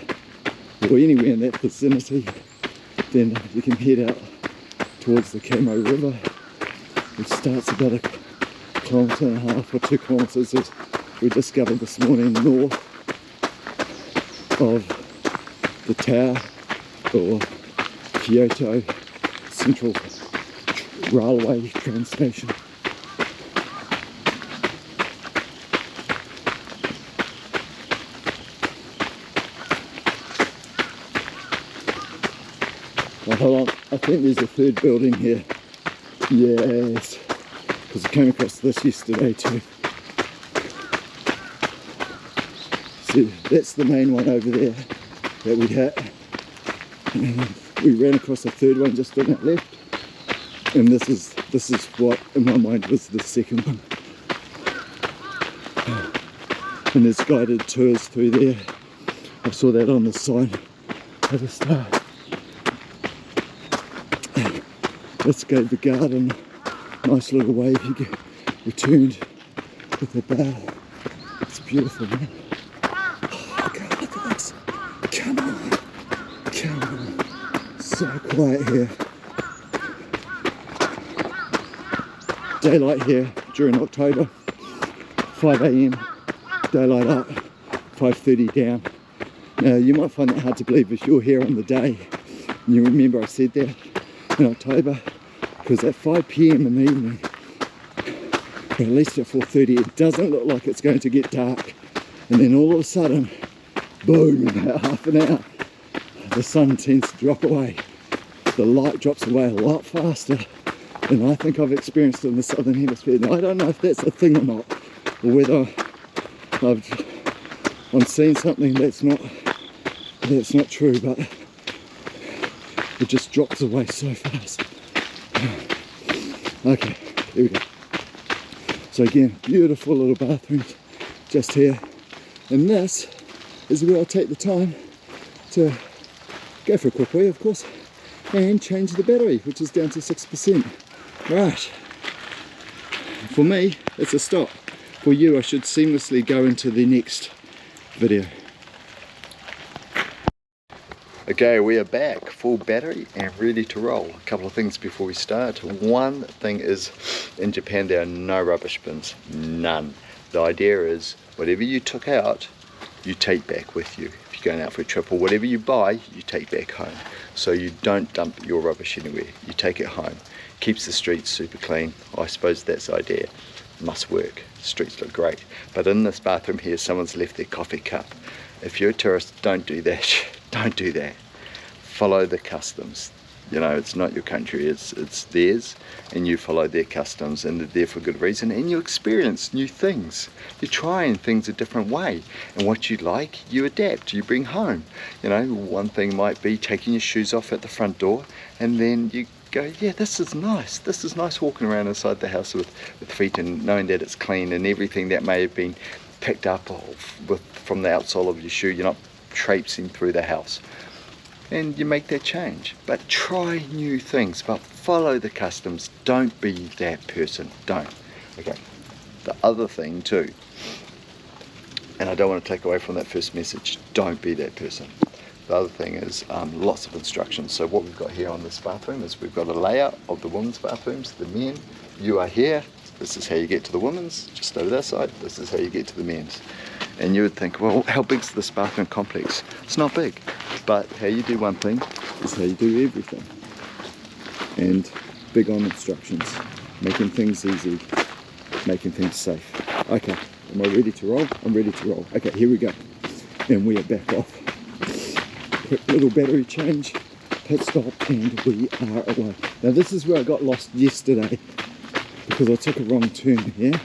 or anywhere in that vicinity, then you can head out towards the Kamo River, which starts about 1.5 kilometres or 2 kilometres, as we discovered this morning, north of the tower, or Kyoto Central Railway train station. Oh, hold on, I think there's a third building here. Yes, because I came across this yesterday too. See, that's the main one over there that we hit. And we ran across a third one just on that left. And this is what in my mind was the second one. And there's guided tours through there. I saw that on the sign at the start. Let's go to the garden. Nice little wave you get returned with the bow. It's beautiful, man. Oh God, look at this. Come on. Come on. So quiet here. Daylight here during October. 5 AM. Daylight up. 5:30 down. Now you might find that hard to believe if you're here on the day. And you remember I said that in October. Because at 5 PM in the evening, or at least at 4:30, it doesn't look like it's going to get dark. And then all of a sudden, boom, in about half an hour, the sun tends to drop away. The light drops away a lot faster than I think I've experienced in the southern hemisphere. Now I don't know if that's a thing or not, or whether I'm seeing something that's not true, but it just drops away so fast. Okay, here we go. So again, beautiful little bathrooms just here. And this is where I'll take the time to go for a quick wee, of course, and change the battery, which is down to 6%. Right. For me, it's a stop. For you, I should seamlessly go into the next video. Okay, we are back, full battery and ready to roll. A couple of things before we start. One thing is, in Japan there are no rubbish bins, none. The idea is, whatever you took out, you take back with you. If you're going out for a trip, or whatever you buy, you take back home. So you don't dump your rubbish anywhere, you take it home. Keeps the streets super clean. I suppose that's the idea. Must work, streets look great. But in this bathroom here, someone's left their coffee cup. If you're a tourist, don't do that. Don't do that. Follow the customs. You know, it's not your country, it's theirs, and you follow their customs, and they're there for good reason, and you experience new things. You're trying things a different way, and what you like, you adapt, you bring home. You know, one thing might be taking your shoes off at the front door, and then you go, yeah, this is nice walking around inside the house with feet and knowing that it's clean, and everything that may have been picked up from the outsole of your shoe, you're not traipsing through the house. And you make that change. But try new things, but follow the customs. Don't be that person, don't. Okay, the other thing too, and I don't want to take away from that first message, don't be that person. The other thing is lots of instructions. So what we've got here on this bathroom is we've got a layout of the women's bathrooms, the men. You are here, this is how you get to the women's, just over that side, this is how you get to the men's. And you would think, well, how big's this bathroom complex? It's not big, but how you do one thing is how you do everything. And big on instructions. making things easy, making things safe. Okay, am I ready to roll? I'm ready to roll. Okay, here we go. And we are back off. Quick little battery change, pit stop, and we are away. Now this is where I got lost yesterday because I took a wrong turn here.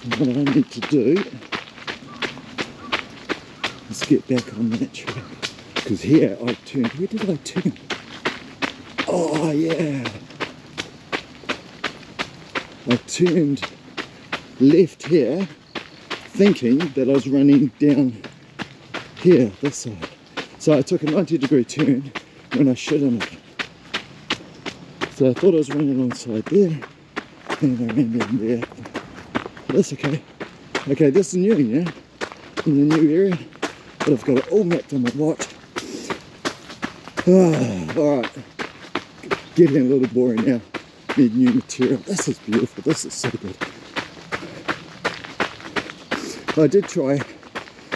And what I need to do is get back on that track. Because here I turned, where did I turn? Oh yeah! I turned left here, thinking that I was running down here, this side. So I took a 90-degree turn when I shouldn't have. So I thought I was running alongside there, and I ran down there. But that's okay. Okay, this is new, yeah? In the new area, but I've got it all mapped on my watch. Alright, getting a little boring now. Need new material. This is beautiful, this is so good. I did try,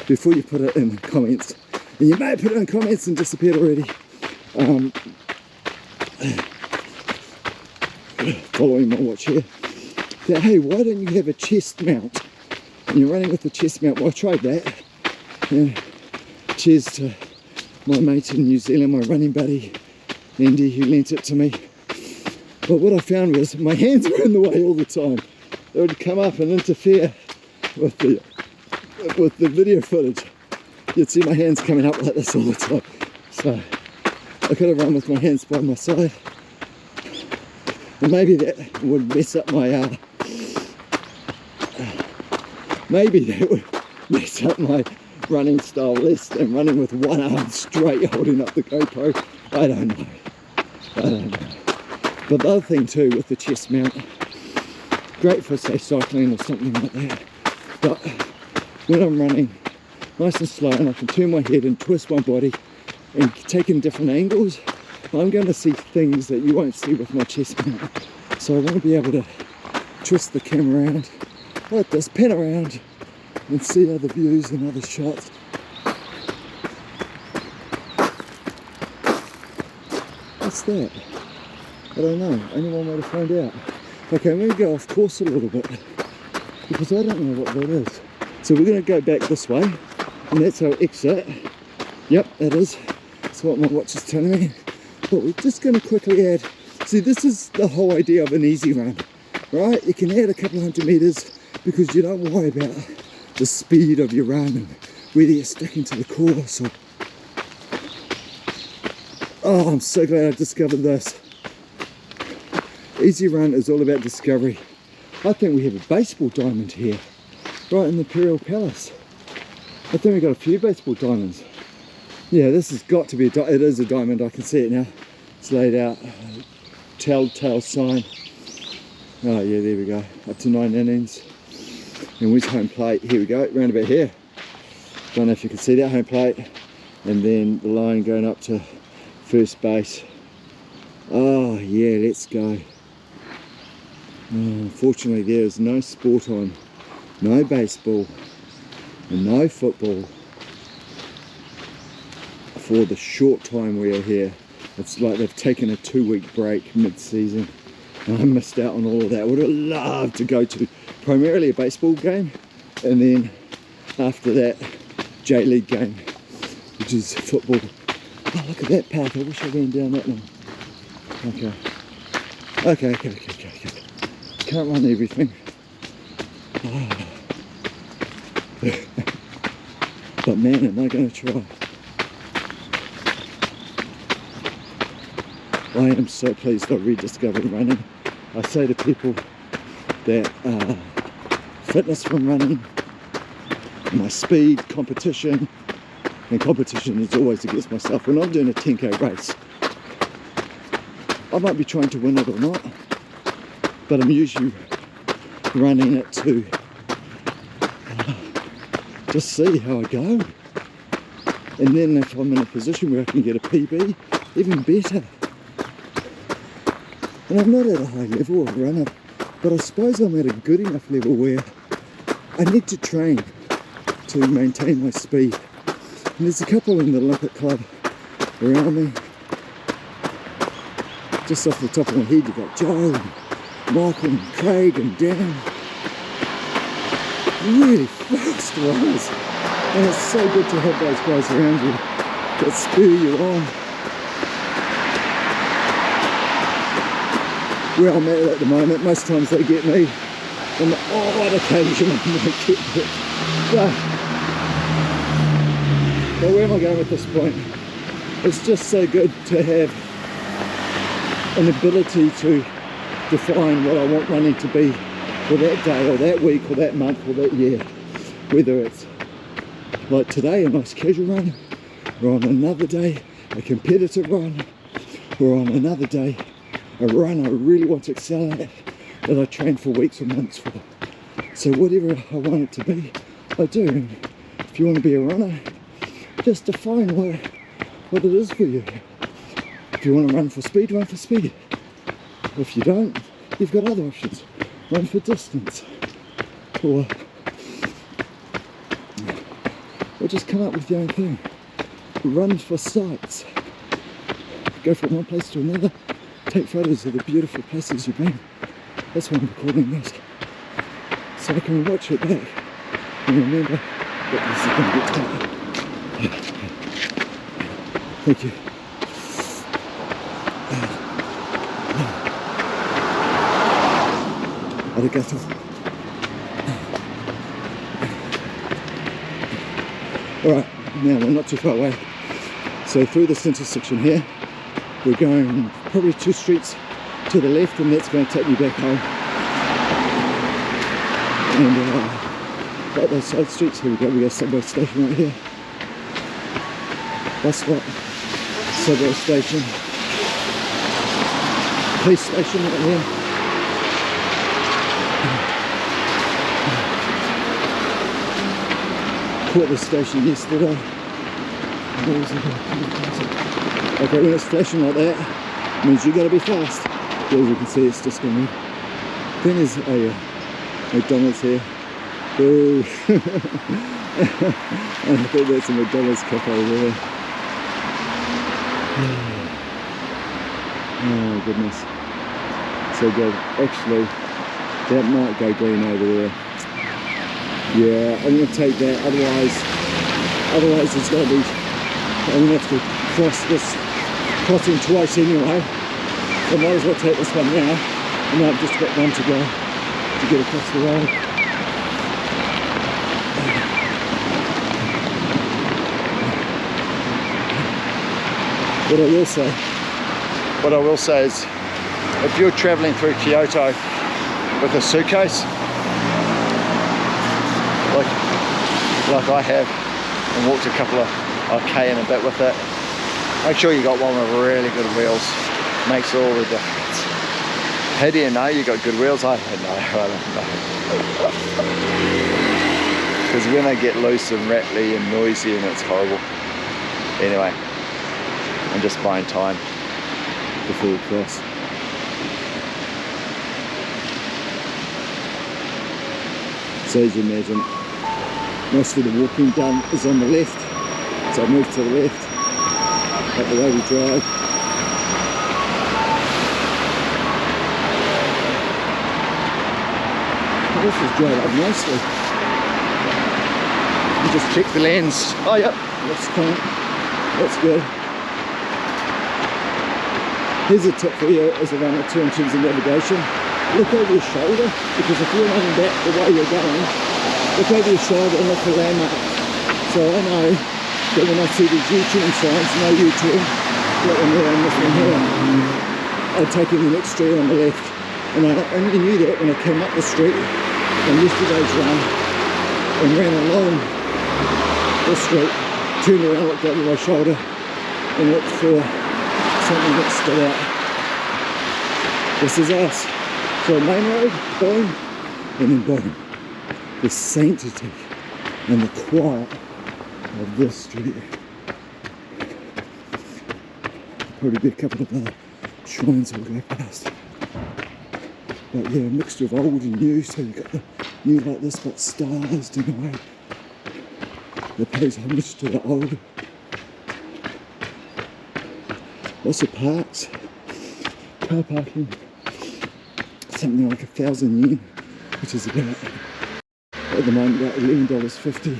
before you put it in comments, and you may have put it in comments and disappeared already, following my watch here, that hey, why don't you have a chest mount? And you're running with the chest mount. Well, I tried that, and cheers to my mate in New Zealand, my running buddy Andy, who lent it to me. But what I found was my hands were in the way all the time. They would come up and interfere with the video footage. You'd see my hands coming up like this all the time. So I could have run with my hands by my side. And maybe that would mess up my running style less than running with one arm straight holding up the GoPro. I don't know. But the other thing too with the chest mount, great for say cycling or something like that. But when I'm running nice and slow and I can turn my head and twist my body and take in different angles, I'm going to see things that you won't see with my chest mount. So I want to be able to twist the camera around like this, pan around and see other views and other shots. What's that? I don't know, only one way to find out. Okay, I'm going to go off course a little bit because I don't know what that is. So we're going to go back this way, and that's our exit. Yep, that is. That's what my watch is telling me. But we're just going to quickly add, see, this is the whole idea of an easy run, right? You can add a couple 100 meters because you don't worry about the speed of your run and whether you're sticking to the course or... Oh, I'm so glad I discovered this. Easy run is all about discovery. I think we have a baseball diamond here, right in the Imperial Palace. I think we've got a few baseball diamonds. Yeah, this has got to be it is a diamond, I can see it now. It's laid out, telltale sign. Oh yeah, there we go, up to 9 innings. And which home plate, here we go, round about here. Don't know if you can see that home plate. And then the line going up to first base. Oh yeah, let's go. Unfortunately there is no sport on, no baseball and no football for the short time we are here. It's like they've taken a 2-week break mid-season and I missed out on all of that. I would have loved to go to primarily a baseball game and then after that J-League game, which is football. Oh, look at that path, I wish I ran down that one. Okay. Can't run everything. Oh. But man, am I going to try. I am so pleased I rediscovered running. I say to people that fitness from running, my speed, competition, and competition is always against myself. When I'm doing a 10k race, I might be trying to win it or not, but I'm usually running it to just see how I go. And then if I'm in a position where I can get a PB, even better. And I'm not at a high level of runner, but I suppose I'm at a good enough level where I need to train to maintain my speed. And there's a couple in the Olympic Club around me. just off the top of my head, you've got Joe and Michael and Craig and Dan. Really fast runners. And it's so good to have those guys around you that spur you on. Where I'm at the moment, most times they get me. On the odd occasion I might get it. But where am I going with this point? It's just so good to have an ability to define what I want running to be for that day or that week or that month or that year. Whether it's like today, a nice casual run, or on another day, a competitive run, or on another day, a run I really want to excel at that I train for weeks or months for. So whatever I want it to be, I do. And if you want to be a runner, just define what it is for you. If you want to run for speed, run for speed. If you don't, you've got other options. Run for distance. Or just come up with your own thing. Run for sights. Go from one place to another. Take photos of the beautiful places you've been. That's why I'm recording this. So I can watch it back and remember that this is going to get taken. Thank you. Arigato. Alright, now we're not too far away. So through this intersection here, we're going probably 2 streets to the left, and that's going to take me back home. And right those side streets, here we go, we got a subway station right here. Bus stop, subway station, police station right here. Caught the station yesterday. Okay, when it's flashing like that, it means you got to be fast. As you can see, it's just going. Then there's a McDonald's here. Boo! And I think that's a McDonald's cafe there. Oh goodness, so good. Actually, that might go green over there. Yeah, I'm going to take that. Otherwise it's going to be. I'm going to have to cross this crossing twice anyway. So I might as well take this one now, and I've just got one to go to get across the road. What I will say is, if you're travelling through Kyoto with a suitcase, like I have, and walked a couple of K and a bit with it, make sure you got one with really good wheels. Makes all the difference. How do you know you got good wheels? I don't know. Because when they get loose and rattly and noisy, and it's horrible. Anyway, I'm just buying time before we cross. So as you imagine, most of the walking done is on the left. So I move to the left, up the way we drive. This is dried up nicely. You just check the lens. Oh yep, that's fine. That's good. Here's a tip for you as a runner too in terms of navigation. Look over your shoulder, because if you're running back the way you're going, look over your shoulder and look for landmarks. So I know that when I see these U-turn signs, no U-turn, that one there and this one here, I'm taking the next street on the left. And I only knew that when I came up the street on yesterday's run and ran along the street, turned around, looked over my shoulder and looked for something that stood out. This is us. So main road, boom, and then boom. The sanctity and the quiet of this street. Probably be a couple of other shrines we'll go past. But yeah, a mixture of old and new, so you've got the new like this, but stylized in a way that pays homage to the old. Lots of parks. car parking, something like 1,000 yen, which is about, at the moment, about $11.50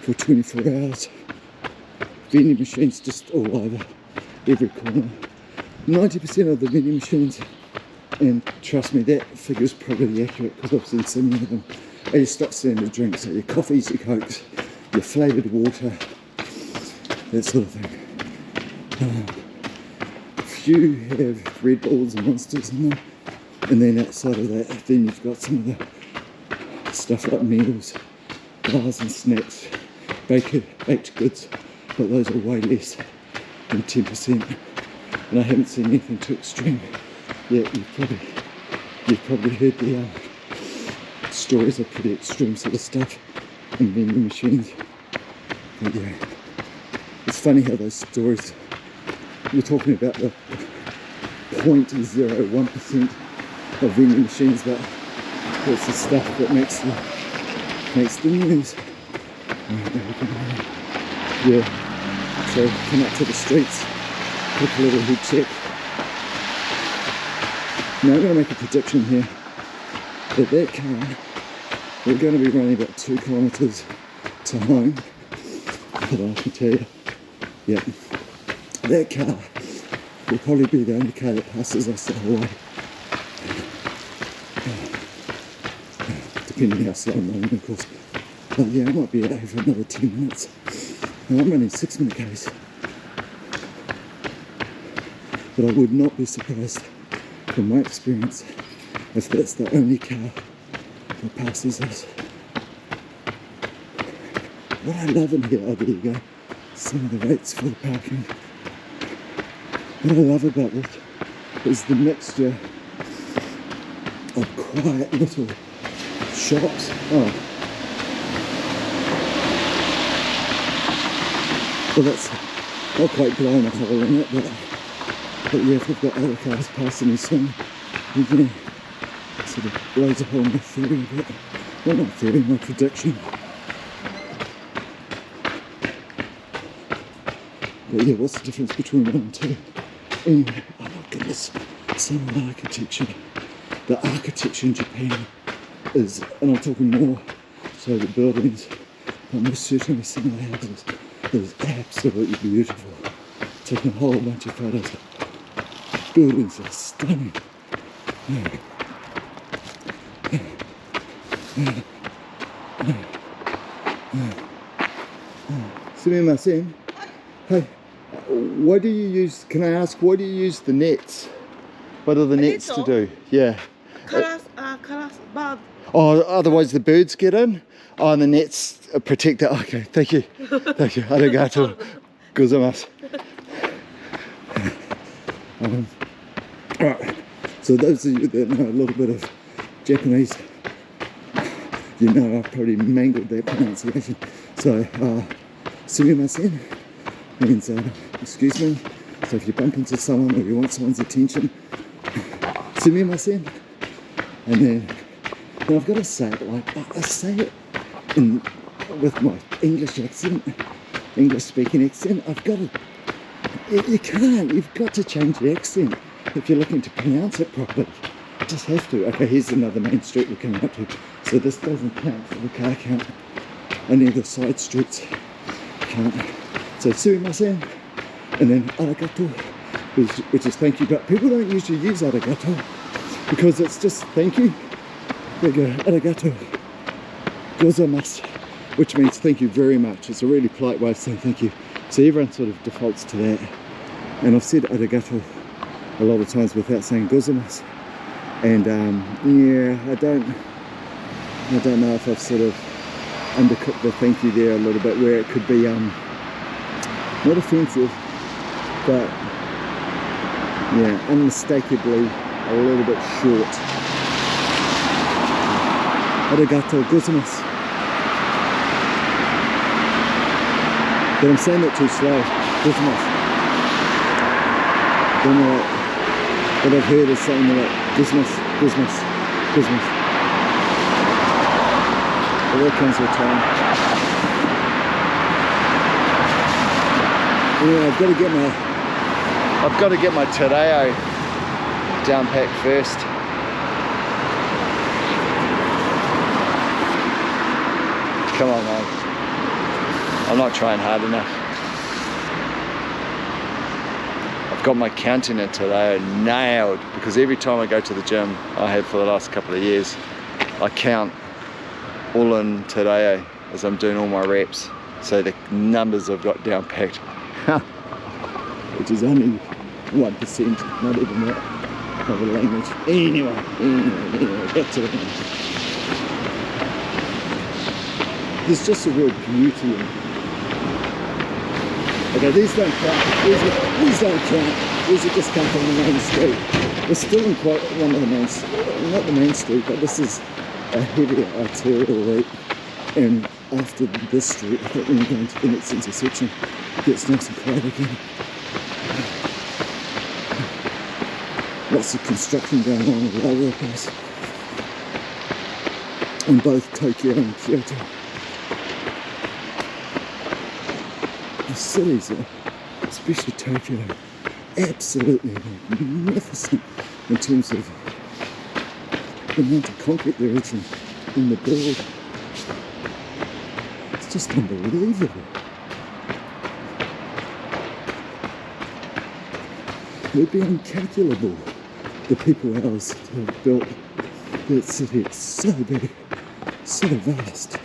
for 24 hours. Vending machines just all over, every corner. 90% of the vending machines, and trust me, that figure is probably accurate because I've seen so many of them, are your stock standard drinks, so your coffees, your cokes, your flavoured water, that sort of thing. Few have Red Bulls and Monsters in them, and then outside of that, then you've got some of the stuff like meals, bars and snacks, baked goods, but those are way less than 10%. And I haven't seen anything too extreme yet. You've probably heard the stories of pretty extreme sort of stuff in vending machines. But yeah, it's funny how those stories, you're talking about the 0.01% of vending machines, but it's the stuff that makes the news. Yeah, so come up to the streets, quick little head check. Now I'm going to make a prediction here that car, we're going to be running about 2 kilometres to home, but I can tell you, yeah, that car will probably be the only car that passes us the whole way, depending how slow I'm running, of course. But yeah, I might be out here for another 10 minutes. Now I'm running 6-minute Ks, but I would not be surprised, from my experience, if that's the only car that passes us. What I love in here, oh there you go, some of the rates for the parking. What I love about this is the mixture of quiet little shops. Oh, well, that's not quite blowing a hole in it, but yeah, if we've got other cars passing me soon, you can sort of blows a hole in my theory of it. Well, not theory, my prediction. But yeah, what's the difference between 1 and 2? Anyway, oh my goodness, some of the architecture. The architecture in Japan is, and I'm talking more so the buildings, but most certainly some of the houses, is absolutely beautiful. Taking a whole bunch of photos. Buildings are stunning. Sumimasen. Hey, what do you use, can I ask, what do you use the nets? What are the nets to do? Yeah. Bird. Oh, otherwise the birds get in? Oh, and the nets protect it. Okay, thank you. Thank you. Arigato gozaimasu. Alright, so those of you that know a little bit of Japanese, you know I've probably mangled that pronunciation. So, sumimasen means excuse me. So if you bump into someone or you want someone's attention, sumimasen. And then I've got to say it like, I say it with my English accent, English speaking accent. I've got to, you can't, you've got to change the accent if you're looking to pronounce it properly. You just have to. Okay, here's another main street we're coming up to. So this doesn't count for the car count. Only the side streets count. So sumimasen, and then arigato, which is thank you. But people don't usually use arigato because it's just thank you. They go arigato gozaimasu, which means thank you very much. It's a really polite way of saying thank you. So everyone sort of defaults to that. And I've said arigato a lot of times without saying gozaimasu. And yeah, I don't know if I've sort of undercooked the thank you there a little bit, where it could be not offensive, but yeah, unmistakably a little bit short. Arigato gozaimasu. But I'm saying that too slow. Gozaimasu. Then what I've heard is saying like gozaimasu, gozaimasu, gozaimasu. But that comes with time. Anyway, I've got to get my I've got to get my tereo down packed first. Come on, man. I'm not trying hard enough. I've got my counting in tereo nailed, because every time I go to the gym, I have for the last couple of years, I count all in tereo as I'm doing all my reps. So the numbers I've got down packed. Which is only 1%, not even that, of the language. Anyway, back to the thing. There's just a real beauty in it. Okay, these don't count. These don't count. These are just come from the main street. We're still in quite one of the main, not the main street, but this is a heavier arterial route. And after this street, I think when you go into the next intersection, it gets nice and quiet again. Lots of construction going on with railway cars in both Tokyo and Kyoto. The cities are, especially Tokyo, absolutely magnificent in terms of the amount of concrete there is in the build. It's just unbelievable. It would be incalculable, the people hours that have built that city. It's so big, so vast.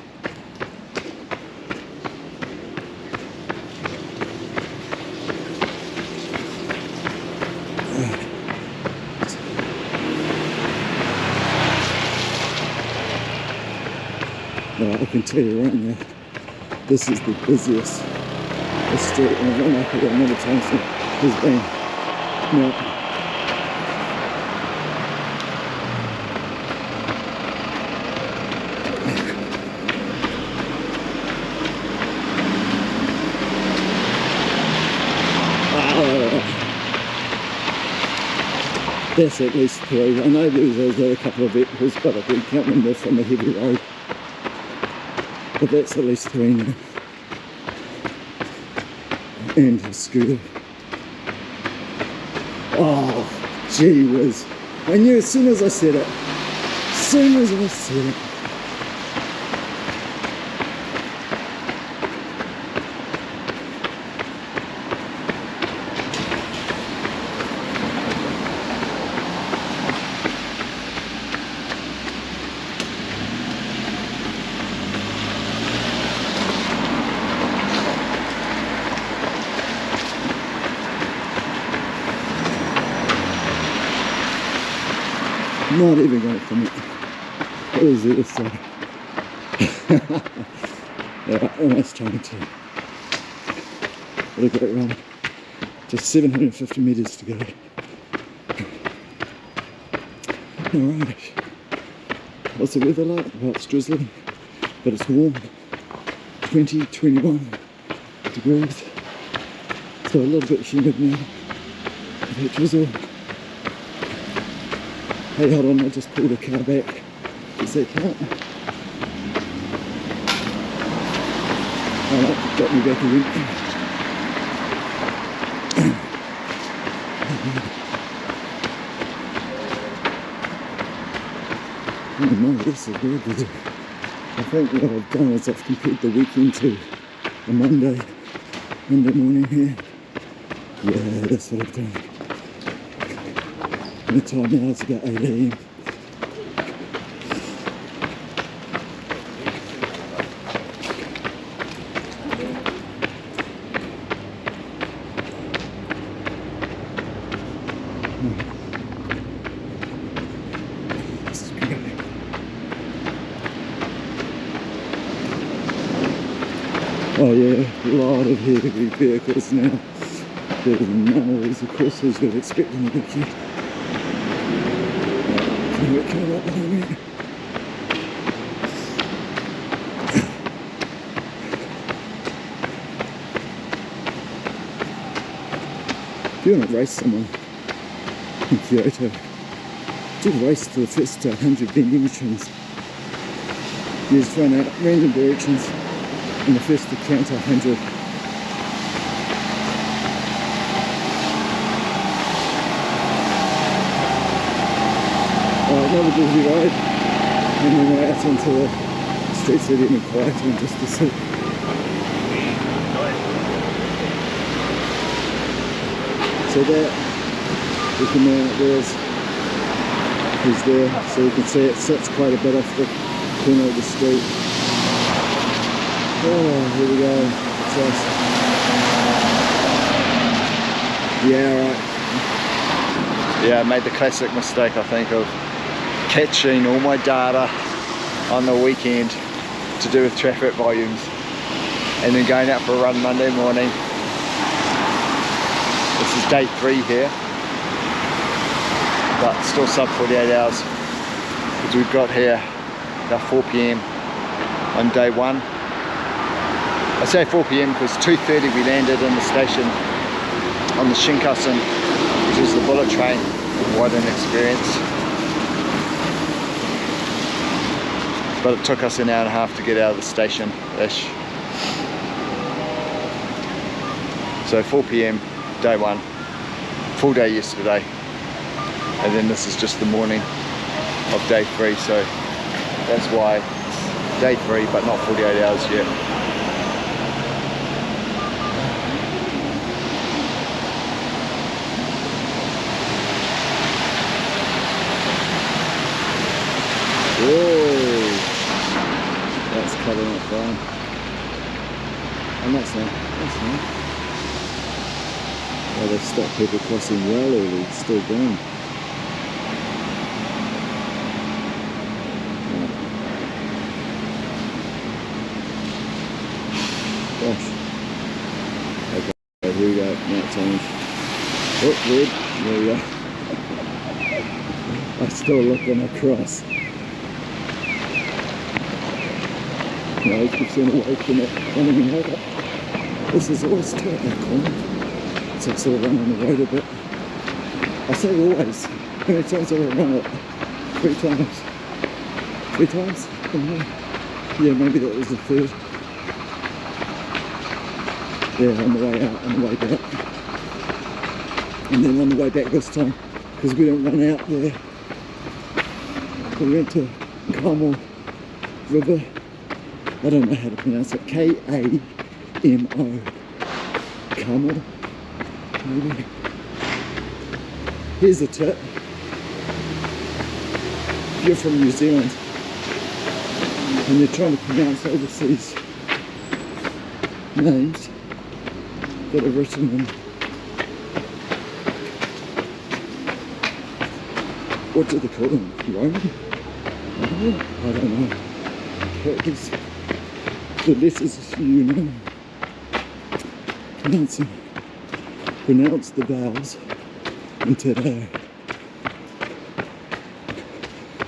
Now, I can tell you right now, this is the busiest street, and I've run up here a number of times and there's been now, that's at least 3. I know there's a couple of vehicles, but I didn't count them there from a heavy road. But that's at least 3 now. And a scooter. Oh, gee whiz. I knew as soon as I said it. Not even going to commit. What is it? So, yeah, almost trying to. What a great run. Just 750 metres to go. Alright. What's the weather like? Well, it's drizzling, but it's warm. 20, 21 degrees. So a little bit humid now. A bit drizzle. Hey, hold on, I just pulled a car back. Does that count? Alright, got me back again. Oh no, this is very good. I think what I've done is I've compared the weekend to a Monday morning here. Yeah, that's what I've done. The time now is about 8 AM. This is great. Oh yeah, a lot of heavy vehicles now. There's none of these, of course, as you'd expect in the weekend. If you want to race someone in Kyoto, do a race for the first 100 vending machines. You just run out random directions and the first to count 100. another busy road, and then we're out into the streets that are even quieter and just to see. So there, looking there, there's there, so you can see it sits quite a bit off the corner of the street. Oh, here we go. It's us. Yeah, right. Yeah, I made the classic mistake, I think, of catching all my data on the weekend to do with traffic volumes and then going out for a run Monday morning. This is day 3 here, but still sub 48 hours because we've got here about 4 p.m. on day 1. I say 4 p.m. because 2:30 we landed in the station on the Shinkansen, which is the bullet train. What an experience. But it took us an hour and a half to get out of the station-ish. So 4 p.m, day 1, full day yesterday, and then this is just the morning of day 3, so that's why it's day 3 but not 48 hours yet. Whoa, that's cutting it fine. And that's not. Oh, they've stopped people crossing well, or it's still going. Gosh. Okay, here we go, now it's orange. Oh, red, there we go. I still looking across. No, it keeps on away from it, running over. This is always tight, that corner. So I sort of run on the road a bit. I say always. How many times have I run it? 3 times. 3 times? I don't know. Yeah, maybe that was the 3rd. Yeah, on the way out, on the way back. And then on the way back this time, because we didn't run out there. We went to Kamo River. I don't know how to pronounce it. K-A-M-O. Kamo. Maybe. Here's a tip. If you're from New Zealand and you're trying to pronounce overseas names that are written in, what do they call them? Roman? I don't know. Characters. The letters, you know. Pronounce the vowels into there,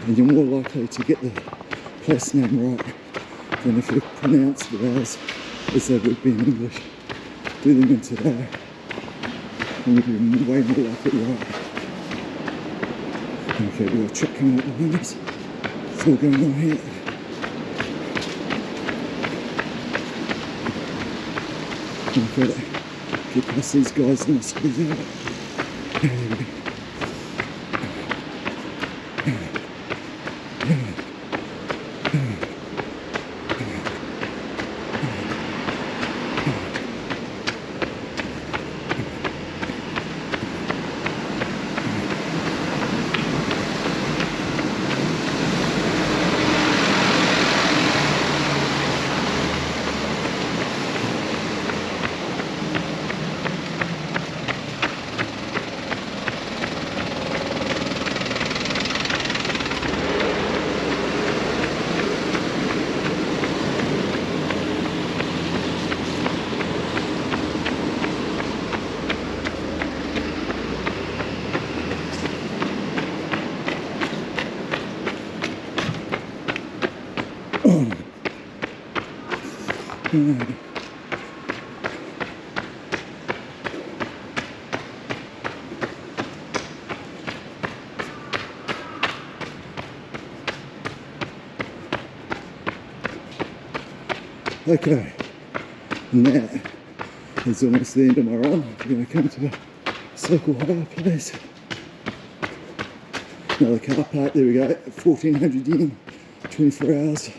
and you're more likely to get the place name right than if you pronounce the vowels as they would be in English. Do them into there, and you'll be way more likely right. Okay, we've got a truck coming up behind us. It's all going on here. Okay. Get past these guys and I'll squeeze out. Okay, and that is almost the end of my run. We're going to come to a circle higher place. Another car park, there we go, 1400 yen, 24 hours.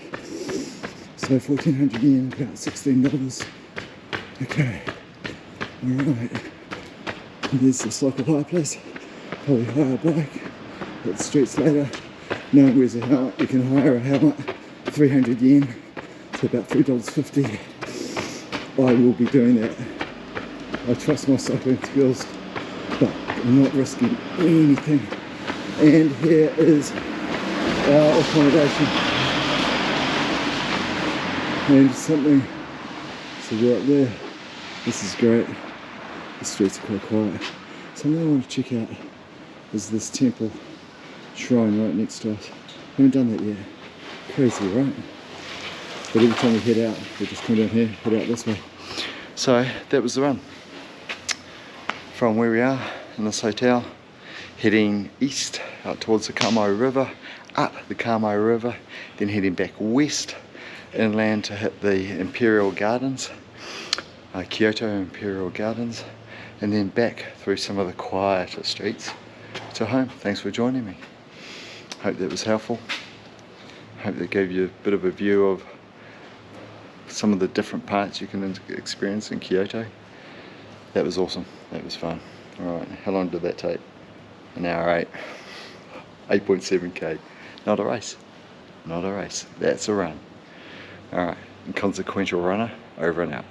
So 1400 yen, about $16. Okay, alright. There's the cycle hire place. Probably hire a bike, hit the streets later. No, where's a helmet? You can hire a helmet, 300 yen, so about $3.50. I will be doing that. I trust my cycling skills, but I'm not risking anything. And here is our accommodation. And something, so right there, this is great. The streets are quite quiet. Something I want to check out is this temple shrine right next to us. Haven't done that yet. Crazy, right? But every time we head out, we just come down here, head out this way. So that was the run. From where we are in this hotel, heading east out towards the Kamo River, up the Kamo River, then heading back west inland to hit the Imperial Gardens, Kyoto Imperial Gardens, and then back through some of the quieter streets to home. Thanks for joining me. Hope that was helpful. Hope that gave you a bit of a view of some of the different parts you can experience in Kyoto. That was awesome. That was fun. Alright, how long did that take? An hour 8. 8.7k. Not a race. Not a race. That's a run. Alright, inconsequential runner, over and out.